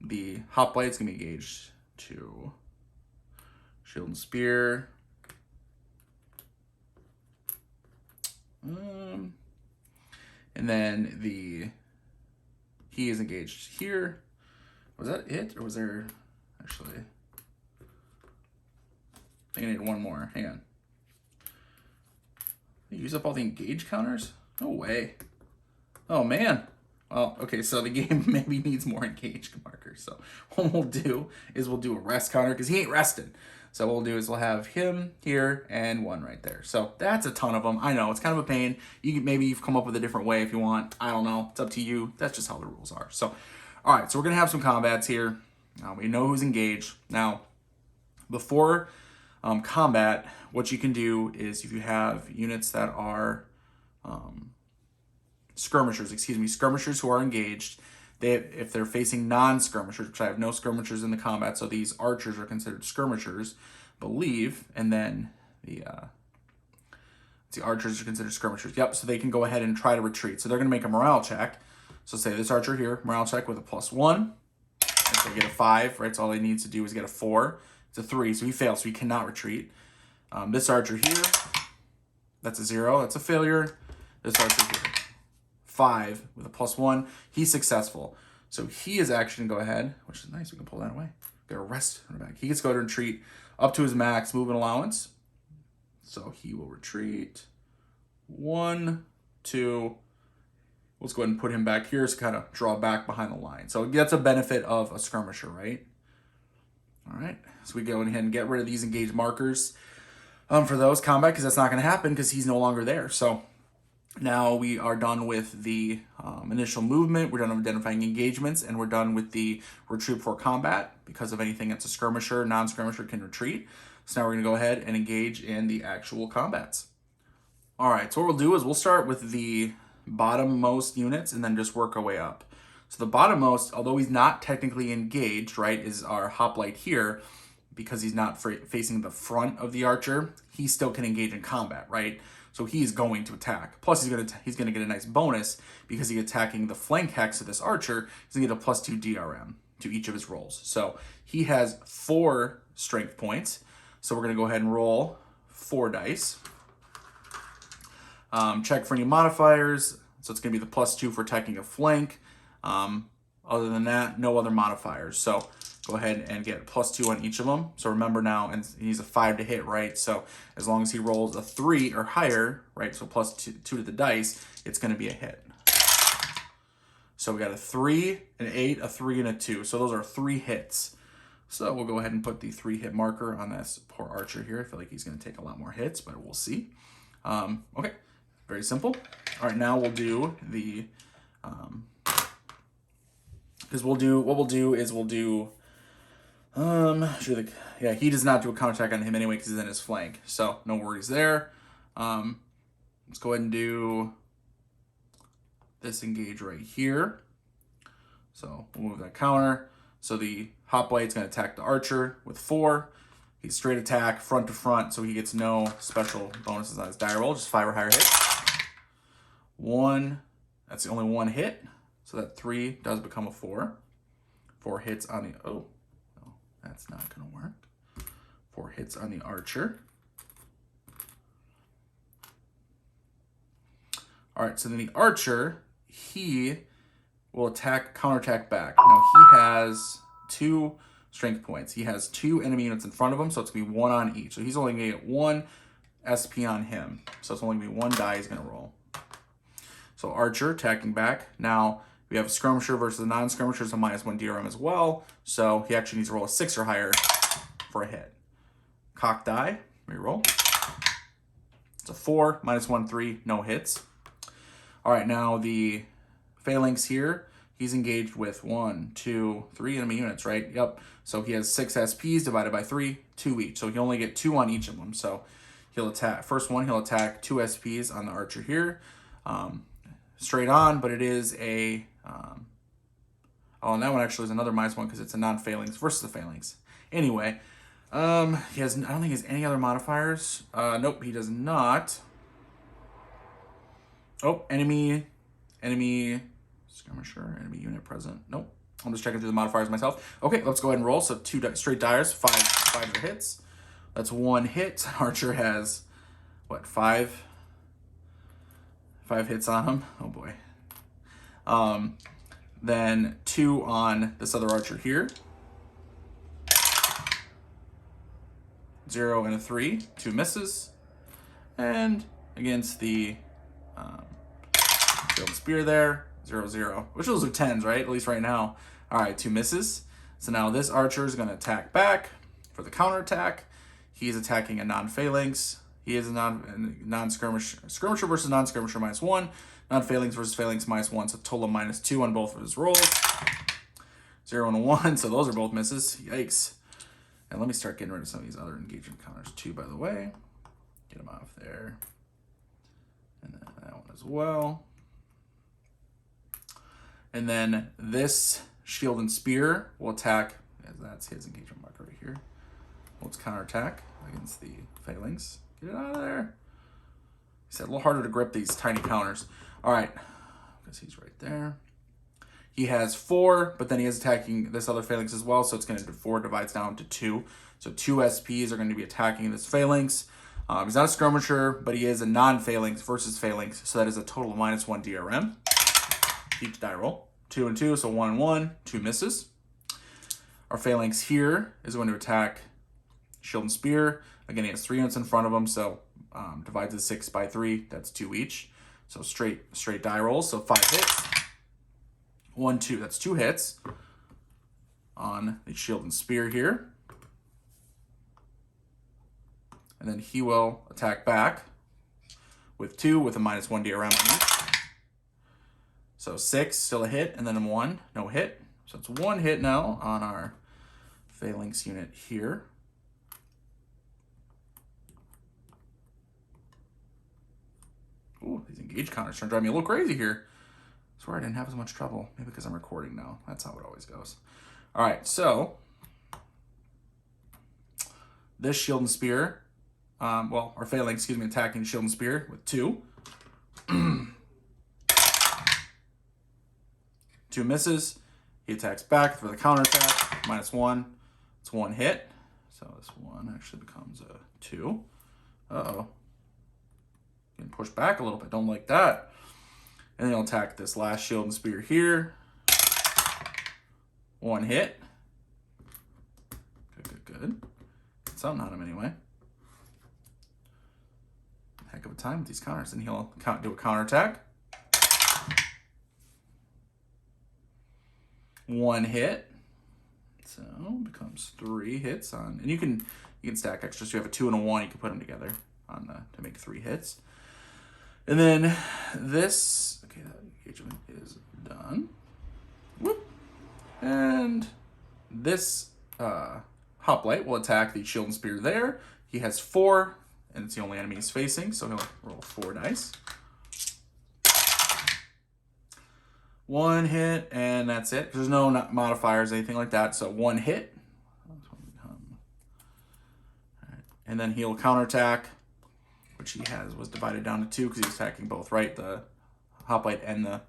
The hoplite's going to be engaged to shield and spear. And then the he is engaged here. Was that it, or was there actually? I think I need one more. Hang on. Use up all the engage counters? No way. Oh man. Well, okay, so the game maybe needs more engage markers. So what we'll do is we'll do a rest counter because he ain't resting. So what we'll do is we'll have him here and one right there. So that's a ton of them. I know it's kind of a pain. Maybe you've come up with a different way if you want. I don't know. It's up to you. That's just how the rules are. So, all right. So we're gonna have some combats here. We know who's engaged now. Before combat, what you can do is if you have units that are skirmishers who are engaged, if they're facing non-skirmishers, which I have no skirmishers in the combat, so these archers are considered skirmishers, believe, and then the archers are considered skirmishers. Yep, so they can go ahead and try to retreat. So they're going to make a morale check. So say this archer here, morale check with a +1. And so they get a 5, right? So all he needs to do is get a 4. It's a 3, so he fails, so he cannot retreat. This archer here, that's a 0. That's a failure. This archer here, 5 with a +1. He's successful. So he is actually going to go ahead, which is nice. We can pull that away. Get a rest on the back. He gets to go to retreat up to his max movement allowance. So he will retreat 1, 2. Let's go ahead and put him back here to kind of draw back behind the line. So that's a benefit of a skirmisher, right? All right. So we go ahead and get rid of these engaged markers for those combat because that's not going to happen because he's no longer there. So now we are done with the initial movement. We're done with identifying engagements, and we're done with the retreat for combat because of anything that's a skirmisher. Non-skirmisher can retreat. So now we're going to go ahead and engage in the actual combats. All right, so what we'll do is we'll start with the bottommost units and then just work our way up. So the bottommost, although he's not technically engaged, right, is our hoplite here because he's not facing the front of the archer. He still can engage in combat, right? So he's going to attack. Plus, he's gonna get a nice bonus because he's attacking the flank hex of this archer. He's gonna get a +2 DRM to each of his rolls. So he has 4 strength points. So we're gonna go ahead and roll 4 dice. Check for any modifiers. So it's gonna be the +2 for attacking a flank. Other than that, no other modifiers. So go ahead and get a +2 on each of them. So remember now, and he's a 5 to hit, right? So as long as he rolls a 3 or higher, right? So +2 to the dice, it's going to be a hit. So we got a 3, an 8, a 3, and a 2. So those are 3 hits. So we'll go ahead and put the 3 hit marker on this poor archer here. I feel like he's going to take a lot more hits, but we'll see. Okay, very simple. All right, now we'll do the, because what we'll do is he does not do a counterattack on him anyway because he's in his flank. So no worries there. Let's go ahead and do this engage right here. So we'll move that counter. So the hoplite's going to attack the archer with 4. He's straight attack, front to front, so he gets no special bonuses on his die roll, just 5 or higher hits. 1, that's the only 1 hit. So that 3 does become a 4. 4 hits on the, oh, no, that's not gonna work. 4 hits on the archer. All right, so then the archer, he will counterattack back. Now he has 2 strength points. He has 2 enemy units in front of him, so it's gonna be 1 on each. So he's only gonna get 1 SP on him. So it's only gonna be 1 die he's gonna roll. So archer attacking back. Now we have a skirmisher versus a non-skirmisher, so -1 DRM as well. So he actually needs to roll a 6 or higher for a hit. Cock die, reroll. It's a 4, -1, 3, no hits. All right, now the phalanx here, he's engaged with 1, 2, 3 enemy units, right? Yep. So he has 6 SPs divided by 3, 2 each. So he'll only get 2 on each of them. So he'll attack, first one, he'll attack 2 SPs on the archer here. Straight on, but it is a, and that one actually is another -1 because it's a non-phalanx versus a phalanx. Anyway, I don't think he has any other modifiers. Nope, he does not. Oh, enemy skirmisher, enemy unit present. Nope, I'm just checking through the modifiers myself. Okay, let's go ahead and roll. So 2 straight diers, 5 hits. That's 1 hit. Archer has, what, 5 hits on him. Oh boy. then 2 on this other archer here. 0 and a 3, 2 misses. And against the shield and spear there, 0, 0, which those are 10s, right? At least right now. All right, 2 misses. So now this archer is going to attack back for the counterattack. He's attacking a non-phalanx. He is a non-skirmisher versus non-skirmisher -1. Non-phalanx versus phalanx -1. So total of -2 on both of his rolls. 0 and a 1. So those are both misses. Yikes. And let me start getting rid of some of these other engagement counters too, by the way. Get them off there. And then that one as well. And then this shield and spear will attack, as that's his engagement marker right here. Well, it's counterattack against the phalanx. Get it out of there. He said a little harder to grip these tiny counters. All right, because he's right there. He has 4, but then he is attacking this other phalanx as well, so it's going to 4 divides down to 2. So 2 SPs are going to be attacking this phalanx. He's not a skirmisher, but he is a non-phalanx versus phalanx, so that is a total of -1 DRM. Each die roll. 2 and 2, so 1 and 1, 2 misses. Our phalanx here is going to attack shield and spear. Again, he has 3 units in front of him, so divides the 6 by 3. That's 2 each. So straight die rolls. So 5 hits. 1, 2. That's 2 hits on the shield and spear here. And then he will attack back with 2 with a -1 DRM on each. So 6, still a hit, and then a 1, no hit. So it's 1 hit now on our phalanx unit here. Ooh, these engage counters trying to drive me a little crazy here. I swear I didn't have as much trouble. Maybe because I'm recording now. That's how it always goes. All right, so this shield and spear, our phalanx, attacking shield and spear with 2. 2 misses. He attacks back for the counterattack. -1. It's 1 hit. So this 1 actually becomes a 2. Uh-oh. Getting pushed back a little bit. Don't like that. And then he'll attack this last shield and spear here. 1 hit. Good. Get something on him anyway. Heck of a time with these counters. And he'll do a counterattack. 1 hit. So it becomes 3 hits on, and you can stack extras. So you have a 2 and a 1. You can put them together to make 3 hits. And then this, okay, that engagement is done. Whoop. And this hoplite will attack the shield and spear there. He has 4, and it's the only enemy he's facing, so he'll roll 4 dice. 1 hit, and that's it. There's no modifiers, anything like that. So 1 hit. And then he'll counterattack, which he was divided down to 2 because he was attacking both, right? The hoplite and the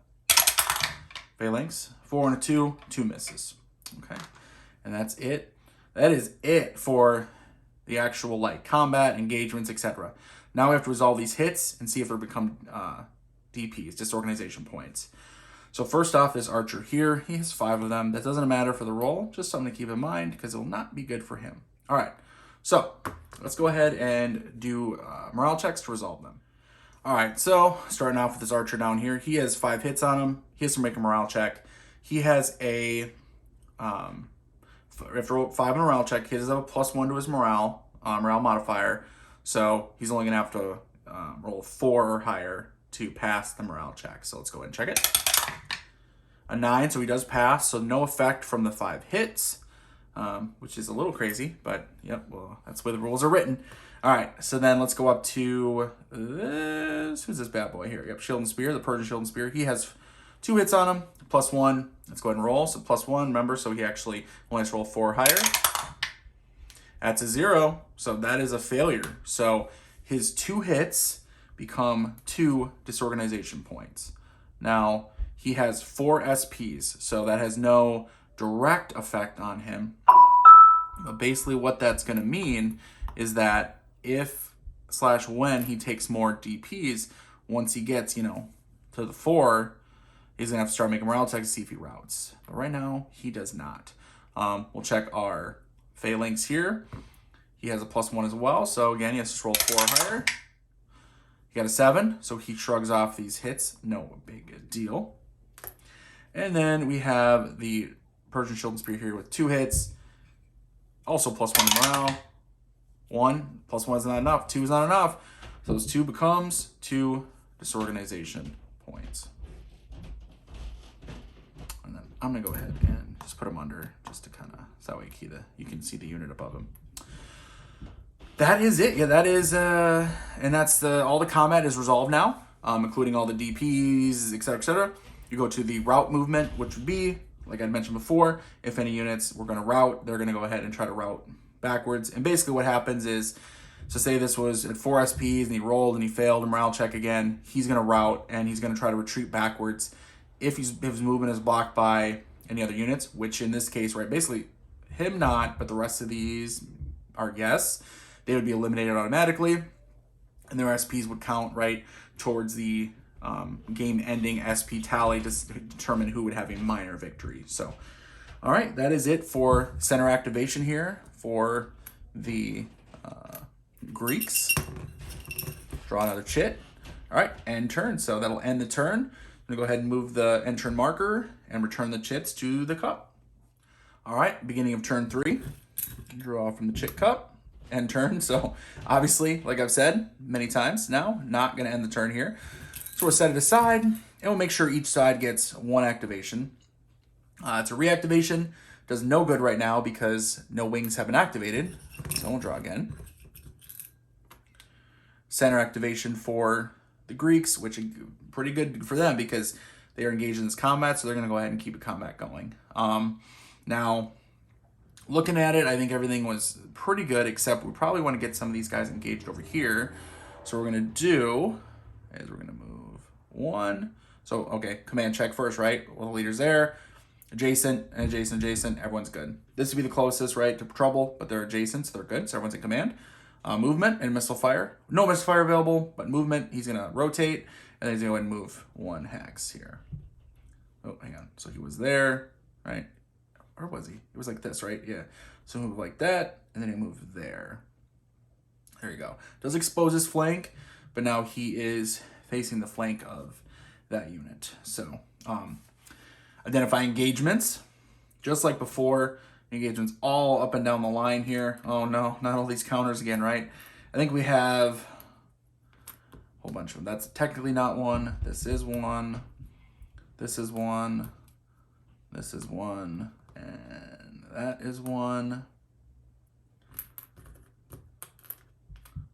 phalanx. 4 and a 2, 2 misses. Okay. And that's it. That is it for the actual combat, engagements, etc. Now we have to resolve these hits and see if they become DPs, disorganization points. So first off, this archer here, he has 5 of them. That doesn't matter for the roll, just something to keep in mind because it will not be good for him. All right, so let's go ahead and do morale checks to resolve them. All right, so starting off with this archer down here, he has 5 hits on him. He has to make a morale check. He has a, if roll 5 on a morale check, he does have a +1 to his morale modifier. So he's only gonna have to roll 4 or higher to pass the morale check. So let's go ahead and check it. A 9, so he does pass, so no effect from the 5 hits, which is a little crazy, but yep, well, that's the way the rules are written. All right, so then let's go up to this. Who's this bad boy here? Yep, shield and spear, the Persian shield and spear. He has 2 hits on him, +1. Let's go ahead and roll. So +1, remember, so he actually only has to roll 4 higher. That's a 0, so that is a failure. So his 2 hits become 2 disorganization points. Now, he has 4 SPs, so that has no direct effect on him. But basically what that's going to mean is that if/when he takes more DPs, once he gets, to the 4, He's going to have to start making morale checks to see if he routes. But right now, he does not. We'll check our phalanx here. He has a +1 as well. So again, he has to roll 4 or higher. He got a 7, so he shrugs off these hits. No big deal. And then we have the Persian Shield and Spear here with 2 hits. Also +1 morale. 1, +1 is not enough. 2 is not enough. So those 2 becomes 2 disorganization points. And then I'm going to go ahead and just put him under just to kind of, so that way you can see the unit above him. That is it. Yeah, that is, and that's all the combat is resolved now, including all the DPs, etc., etc. You go to the route movement, which would be, like I mentioned before, if any units were going to route, they're going to go ahead and try to route backwards. And basically what happens is, so say this was at 4 SPs and he rolled and he failed a morale check again, he's going to route and he's going to try to retreat backwards if his movement is blocked by any other units, which in this case, right, basically him not, but the rest of these are yes. They would be eliminated automatically, and their SPs would count right towards the game-ending SP tally to determine who would have a minor victory. So, all right, that is it for center activation here for the Greeks. Draw another chit. All right, end turn. So that'll end the turn. I'm gonna go ahead and move the end turn marker and return the chits to the cup. All right, beginning of turn 3. Draw from the chit cup. End turn. So obviously, like I've said many times now, not going to end the turn here. So we'll set it aside and we'll make sure each side gets 1 activation. It's a reactivation. Does no good right now because no wings have been activated. So we'll draw again. Center activation for the Greeks, which is pretty good for them because they are engaged in this combat. So they're going to go ahead and keep the combat going. Now, looking at it, I think everything was pretty good, except we probably want to get some of these guys engaged over here. So what we're going to do is we're going to move 1. So, okay, command check first, right? Well, the leader's there. Adjacent, and adjacent, adjacent. Everyone's good. This would be the closest, right, to trouble, but they're adjacent, so they're good. So everyone's in command. Movement and missile fire. No missile fire available, but movement. He's going to rotate, and then he's going to go ahead and move 1 hex here. Oh, hang on. So he was there, right? Or was he? It was like this, right? Yeah. So move like that, and then he moved there. There you go. Does expose his flank, but now he is facing the flank of that unit. So, identify engagements. Just like before, engagements all up and down the line here. Oh no, not all these counters again, right? I think we have a whole bunch of them. That's technically not 1. This is 1. This is 1. This is 1. And that is 1.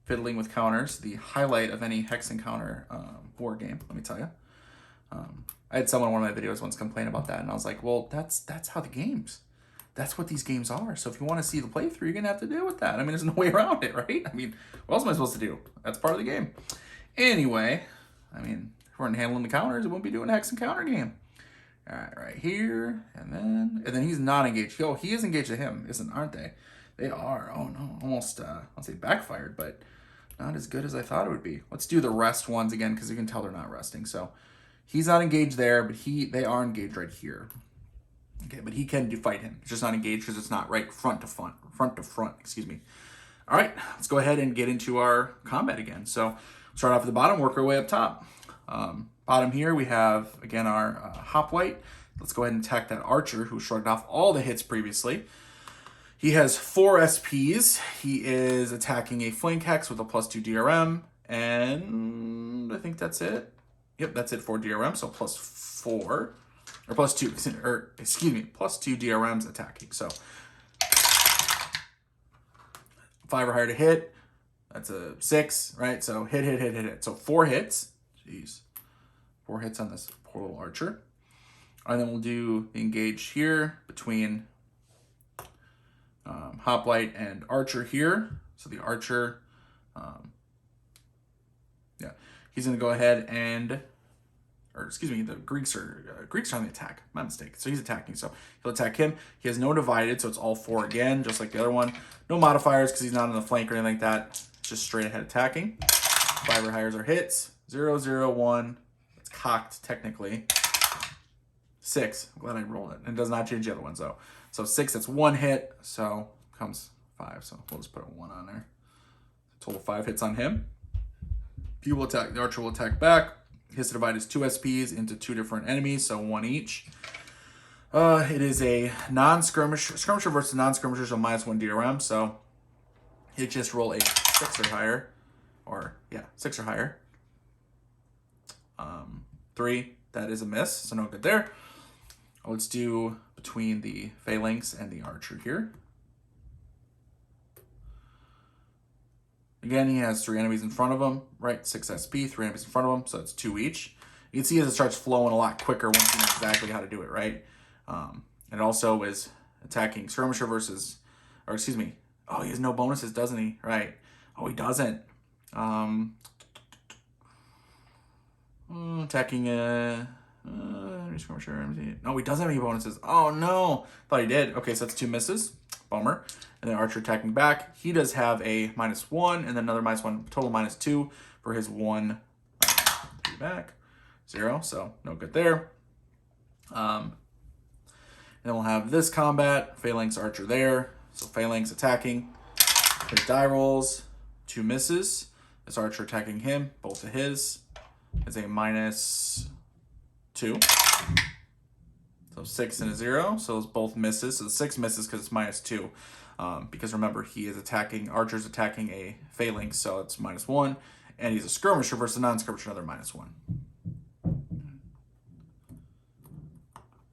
Fiddling with counters, the highlight of any hex encounter war game, let me tell you. I had someone in one of my videos once complain about that, and I was like, well, that's how the games, that's what these games are. So if you want to see the playthrough, you're going to have to deal with that. I mean, there's no way around it, right? I mean, what else am I supposed to do? That's part of the game. Anyway, I mean, if we weren't handling the counters, it wouldn't be doing a hex encounter game. All right, right here, and then he's not engaged. Oh, he is engaged to him, aren't they? They are. Oh no, almost I'll say backfired, but not as good as I thought it would be. Let's do the rest ones again because you can tell they're not resting. So he's not engaged there, but they are engaged right here. Okay, but he can fight him. It's just not engaged because it's not right front to front. Excuse me. All right, let's go ahead and get into our combat again. So start off at the bottom, work our way up top. Bottom here, we have, again, our hoplite. Let's go ahead and attack that archer who shrugged off all the hits previously. He has 4 SPs. He is attacking a flank hex with a +2 DRM, and I think that's it. Yep, that's it for DRM, so +4, or +2, or excuse me, +2 DRMs attacking. So 5 or higher to hit. That's a 6, right? So hit. So 4 hits. Jeez. 4 hits on this poor little archer. And then we'll do the engage here between hoplite and archer here. So the archer, he's going to go ahead and, or excuse me, the Greeks are on the attack. My mistake. So he's attacking. So he'll attack him. He has no divided, so it's all 4 again, just like the other one. No modifiers because he's not on the flank or anything like that. Just straight ahead attacking. 5 or higher are hits. 0, 0, 1. It's cocked technically. 6. I'm glad I rolled it. And it does not change the other ones, though. So 6, that's 1 hit. So comes 5. So we'll just put a 1 on there. Total 5 hits on him. He will attack. The archer will attack back. He has to divide his 2 SPs into 2 different enemies, so 1 each. It is a non-skirmisher. Skirmisher versus non-skirmisher, so -1 DRM. So he just roll a 6 or higher. Or, yeah, 6 or higher. 3, that is a miss, so no good there. Let's do between the phalanx and the archer here. Again, he has 3 enemies in front of him, right? 6 SP, 3 enemies in front of him, so it's 2 each. You can see as it starts flowing a lot quicker once you know exactly how to do it, right? And it also is attacking skirmisher versus, or excuse me, oh, he has no bonuses, doesn't he? Right. Oh, he doesn't. Attacking skirmisher. No, he doesn't have any bonuses. Oh, no. Thought he did. Okay, so that's 2 misses. Bummer. And then archer attacking back. He does have a -1 and then another -1, total -2 for his 1 3 back. 0, so no good there. And then we'll have this combat, phalanx archer there. So phalanx attacking. His die rolls, 2 misses. This archer attacking him, both of his. Is a -2. So 6 and a 0. So those both misses. So the 6 misses because it's -2. Because remember, he is attacking, archer's attacking a phalanx, so it's -1. And he's a skirmisher versus a non-skirmisher, another -1.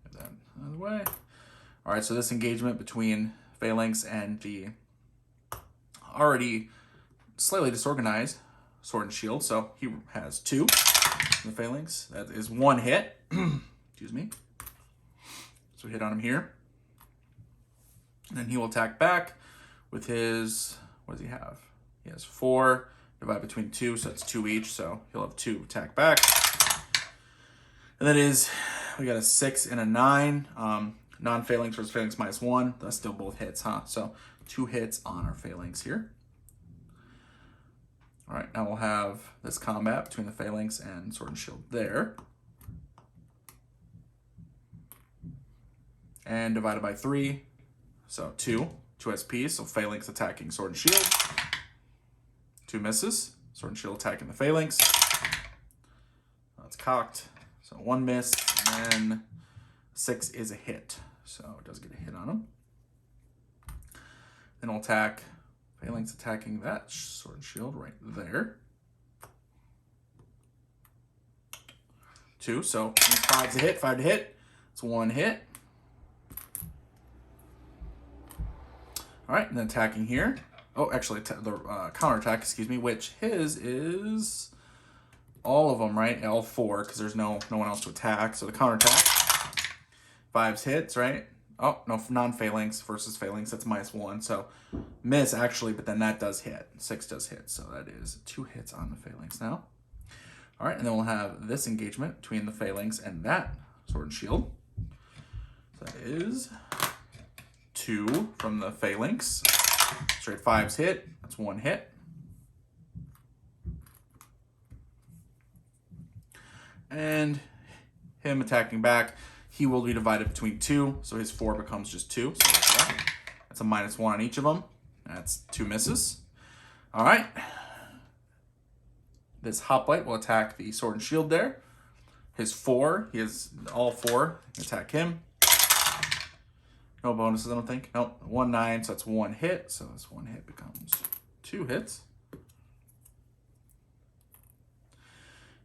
Get that out of the way. All right, so this engagement between phalanx and the already slightly disorganized sword and shield. So he has 2 in the phalanx. That is 1 hit. Excuse me. So we hit on him here. And then he will attack back with his, what does he have? He has 4, divide between 2, so that's 2 each. So he'll have 2 attack back. And that is, we got a 6 and a 9. Non-phalanx versus phalanx -1. That's still both hits, huh? So 2 hits on our phalanx here. All right, now we'll have this combat between the phalanx and sword and shield there. And divided by 3, so 2 SPs, so phalanx attacking sword and shield. 2 misses, sword and shield attacking the phalanx. That's cocked, so 1 miss, and then 6 is a hit, so it does get a hit on him. Then we'll attack, phalanx attacking that sword and shield right there. 2, so 5's a hit, 5 to hit, it's 1 hit. All right, and then attacking here. Oh, actually, the counterattack, excuse me, which his is all of them, right? All 4, because there's no one else to attack. So the counterattack, 5's hits, right? Oh, no, non-phalanx versus phalanx, that's -1. So miss, actually, but then that does hit. 6 does hit, so that is 2 hits on the phalanx now. All right, and then we'll have this engagement between the phalanx and that sword and shield. So that is 2 from the phalanx. Straight 5's hit. That's 1 hit. And him attacking back, he will be divided between 2, so his 4 becomes just 2. So that's a -1 on each of them. That's 2 misses. All right. This hoplite will attack the sword and shield there. His 4, he has all 4. Attack him. No bonuses, I don't think. Nope, 1, 9, so that's 1 hit. So this 1 hit becomes 2 hits.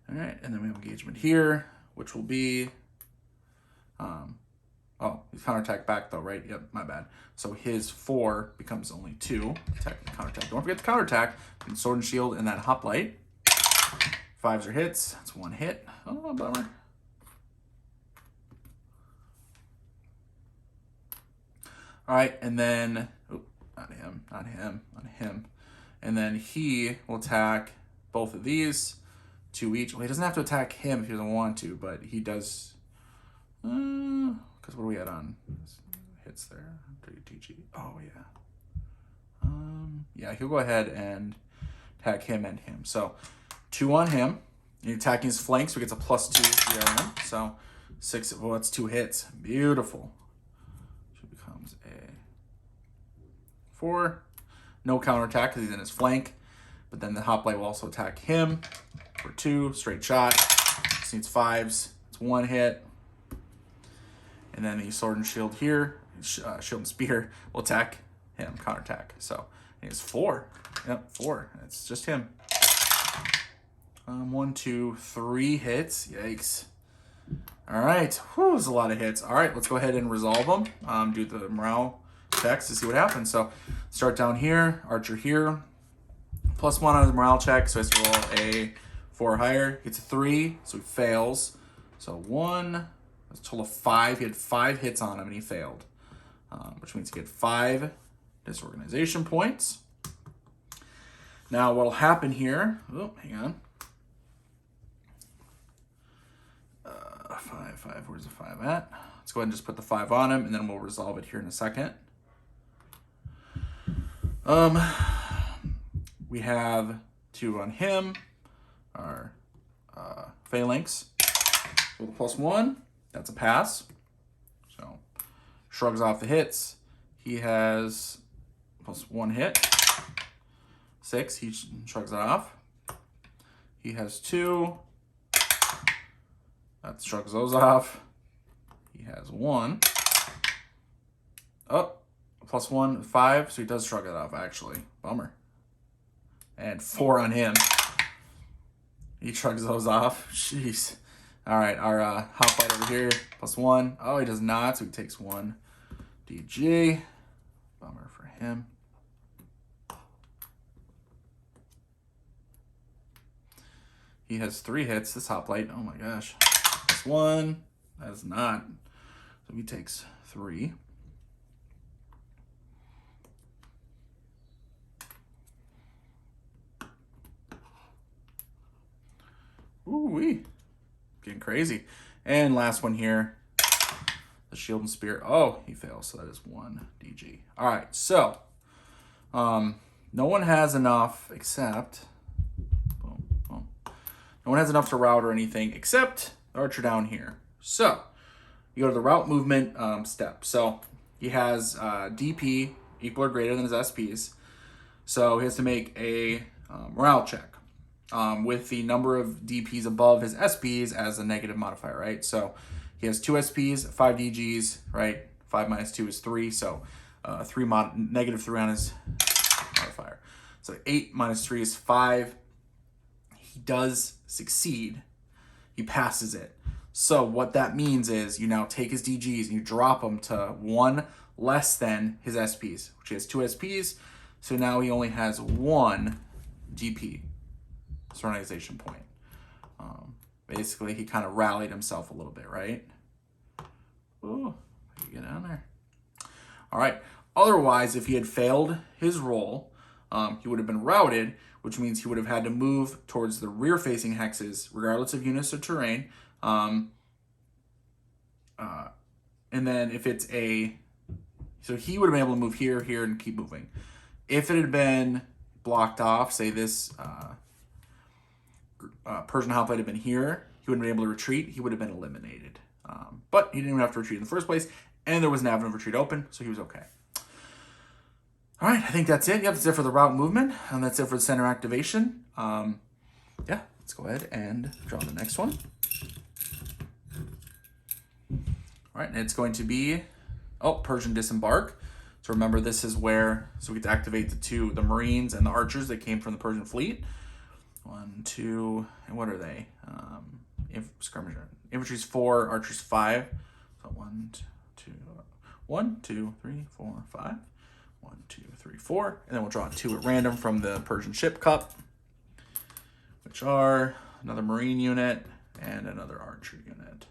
All right, and then we have engagement here, which will be, oh, he's counterattack back though, right? Yep, my bad. So his 4 becomes only 2. Attack the counterattack. Don't forget the counterattack. And sword and shield and that hoplite. 5s are hits. That's 1 hit. Oh, bummer. All right, and then, oh, not him. And then he will attack both of these, 2 each. Well, he doesn't have to attack him if he doesn't want to, but he does, because what are we at on hits there? WTG. Oh, yeah. Yeah, he'll go ahead and attack him and him. So 2 on him. You're attacking his flank, so he gets a +2 DRM. So 6. Oh, that's 2 hits. Beautiful. She becomes a 4. No counterattack because he's in his flank. But then the hoplite will also attack him for 2. Straight shot. This needs 5s. It's 1 hit. And then the sword and shield here, shield and spear, will attack him, counterattack. So he has 4. Yep, 4. It's just him. 1, 2, 3 hits. Yikes. All right. Whew, there's a lot of hits. All right, let's go ahead and resolve them. Do the morale checks to see what happens. So start down here, archer here. +1 on the morale check, so he has to roll a 4 or higher. Gets a 3, so he fails. So 1, that's a total of 5. He had 5 hits on him and he failed, which means he get 5 disorganization points. Now what'll happen here, oh, hang on. 5, where's the 5 at? Let's go ahead and just put the 5 on him and then we'll resolve it here in a second. We have 2 on him, our phalanx with a +1. That's a pass. So shrugs off the hits. He has +1 hit. 6, he shrugs it off. He has 2. That shrugs those off. He has 1. Oh, +1, 5, so he does shrug it off, actually. Bummer. And 4 on him. He shrugs those off. Jeez. All right, our hoplite over here, +1. Oh, he does not, so he takes 1 DG. Bummer for him. He has 3 hits, this hoplite. Oh my gosh. +1. That is not. So he takes 3. Ooh-wee. Getting crazy. And last one here. The shield and spear. Oh, he fails. So that is 1 DG. All right. So, no one has enough except... Boom, boom. No one has enough to route or anything except the archer down here. So, you go to the route movement step. So, he has DP equal or greater than his SPs. So, he has to make a morale check. With the number of DPs above his SPs as a negative modifier, right? So he has 2 SPs, 5 DGs, right? 5 minus 2 is 3, so -3 on his modifier. So 8 minus 3 is 5. He does succeed. He passes it. So what that means is you now take his DGs and you drop them to 1 less than his SPs, which he has 2 SPs. So now he only has 1 GP. Organization point. Basically, he kind of rallied himself a little bit, right? Ooh, you get down there. All right. Otherwise, if he had failed his roll, he would have been routed, which means he would have had to move towards the rear-facing hexes, regardless of units or terrain. And then if it's so he would have been able to move here, here, and keep moving. If it had been blocked off, say this... Persian hoplite had been here, he wouldn't have been able to retreat, he would have been eliminated. But he didn't even have to retreat in the first place, and there was an avenue of retreat open, so he was okay. All right, I think that's it. Yep, that's it for the route movement, and that's it for the center activation. Yeah, let's go ahead and draw the next one. All right, and it's going to be, Persian disembark. So remember, this is where, so we get to activate the Marines and the archers that came from the Persian fleet. 1, 2, and what are they? Skirmisher. Infantry's 4, archers 5. So 1, 2, 3, 4, 5. 1, 2, 3, 4. And then we'll draw 2 at random from the Persian ship cup, which are another Marine unit and another archer unit.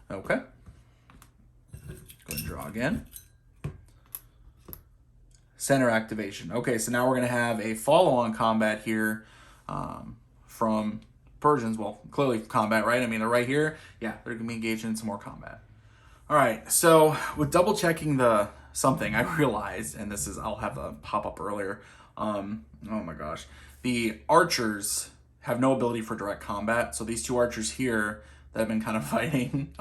Okay. Go ahead and draw again. Center activation. Okay, so now we're going to have a follow-on combat here. From Persians, well, clearly combat, right? I mean, they're right here. Yeah, they're going to be engaged in some more combat. All right, so with double checking something, I realized, and I'll have the pop up earlier. Oh my gosh. The archers have no ability for direct combat. So these 2 archers here, that have been kind of fighting.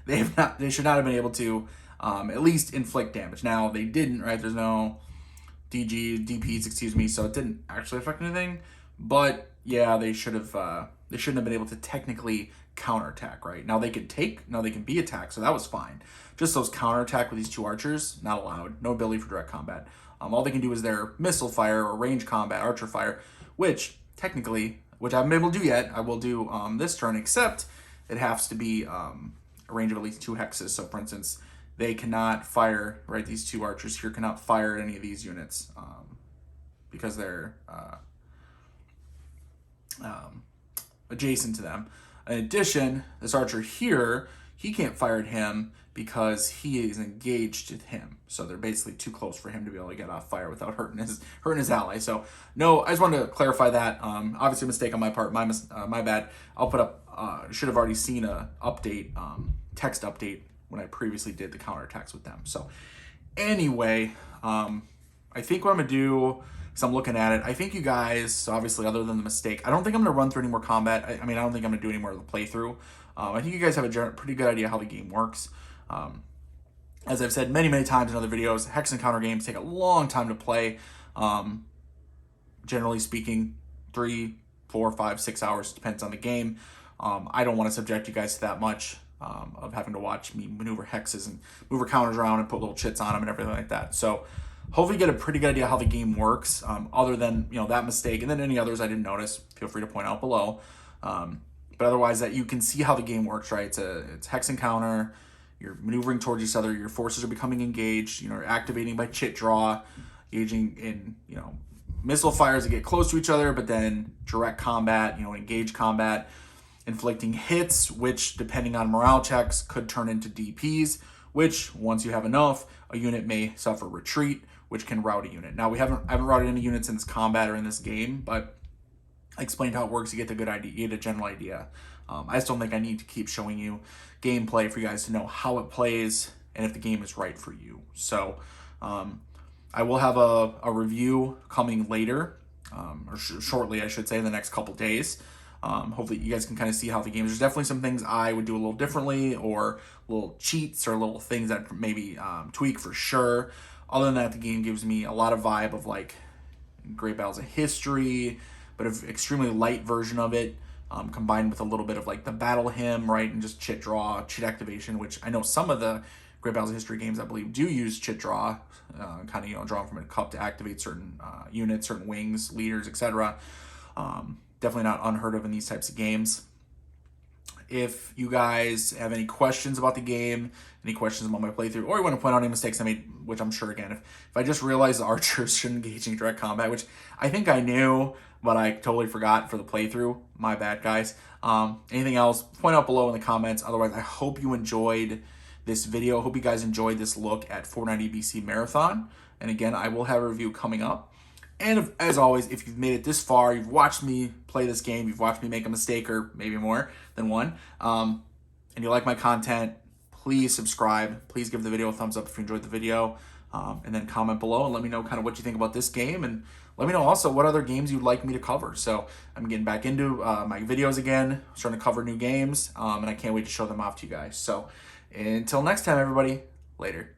They should not have been able to at least inflict damage. Now they didn't, right? There's no DPs, excuse me, so it didn't actually affect anything. But yeah, they shouldn't have been able to technically counterattack, right? Now they can be attacked, so that was fine. Just those counterattack with these two archers, not allowed. No ability for direct combat. All they can do is their missile fire or range combat, archer fire, which technically, which I haven't been able to do yet, I will do this turn, except it has to be a range of at least 2 hexes. So for instance, they cannot fire, right, these two archers here cannot fire at any of these units because they're adjacent to them. In addition, this archer here, he can't fire at him because he is engaged with him. So they're basically too close for him to be able to get off fire without hurting his ally. So no, I just wanted to clarify that. Obviously a mistake on my part, my bad. I'll put up, should have already seen a update, text update when I previously did the counterattacks with them. So anyway, I think what I'm gonna do, because I'm looking at it, I think you guys, so obviously other than the mistake, I don't think I'm gonna run through any more combat. I mean, I don't think I'm gonna do any more of the playthrough. I think you guys have a pretty good idea how the game works. As I've said many times in other videos, hex and counter games take a long time to play. Generally speaking, 3, 4, 5, 6 hours, depends on the game. I don't want to subject you guys to that much of having to watch me maneuver hexes and move our counters around and put little chits on them and everything like that. So hopefully you get a pretty good idea how the game works, other than, you know, that mistake, and then any others I didn't notice, feel free to point out below. But otherwise, that you can see how the game works, right? It's hex and counter. You're maneuvering towards each other. Your forces are becoming engaged. You know, activating by chit draw, engaging in, you know, missile fires that get close to each other, but then direct combat, you know, engage combat, inflicting hits, which depending on morale checks could turn into DPs, which once you have enough, a unit may suffer retreat, which can rout a unit. Now I haven't routed any units in this combat or in this game, but I explained how it works. You get the good idea, you get a general idea. I just don't think I need to keep showing you gameplay for you guys to know how it plays and if the game is right for you. So I will have a review coming later, or shortly, I should say, in the next couple days. Hopefully you guys can kind of see how the game is. There's definitely some things I would do a little differently, or little cheats or little things that maybe tweak for sure. Other than that, the game gives me a lot of vibe of like Great Battles of History, but an extremely light version of it, combined with a little bit of like the battle hymn, right, and just chit draw, chit activation, which I know some of the Great Battles of History games, I believe, do use chit draw, kind of, you know, drawing from a cup to activate certain units, certain wings, leaders, etc. Definitely not unheard of in these types of games. If you guys have any questions about the game, any questions about my playthrough, or you want to point out any mistakes I made, which I'm sure, again, if I just realized the archers shouldn't engage in direct combat, which I think I knew, but I totally forgot for the playthrough. My bad, guys. Anything else, point out below in the comments. Otherwise, I hope you enjoyed this video. I hope you guys enjoyed this look at 490 BC Marathon. And again, I will have a review coming up. And as always, if you've made it this far, you've watched me play this game, you've watched me make a mistake or maybe more than one, and you like my content, please subscribe. Please give the video a thumbs up if you enjoyed the video, and then comment below and let me know kind of what you think about this game, and let me know also what other games you'd like me to cover. So I'm getting back into my videos again, starting to cover new games, and I can't wait to show them off to you guys. So until next time, everybody, later.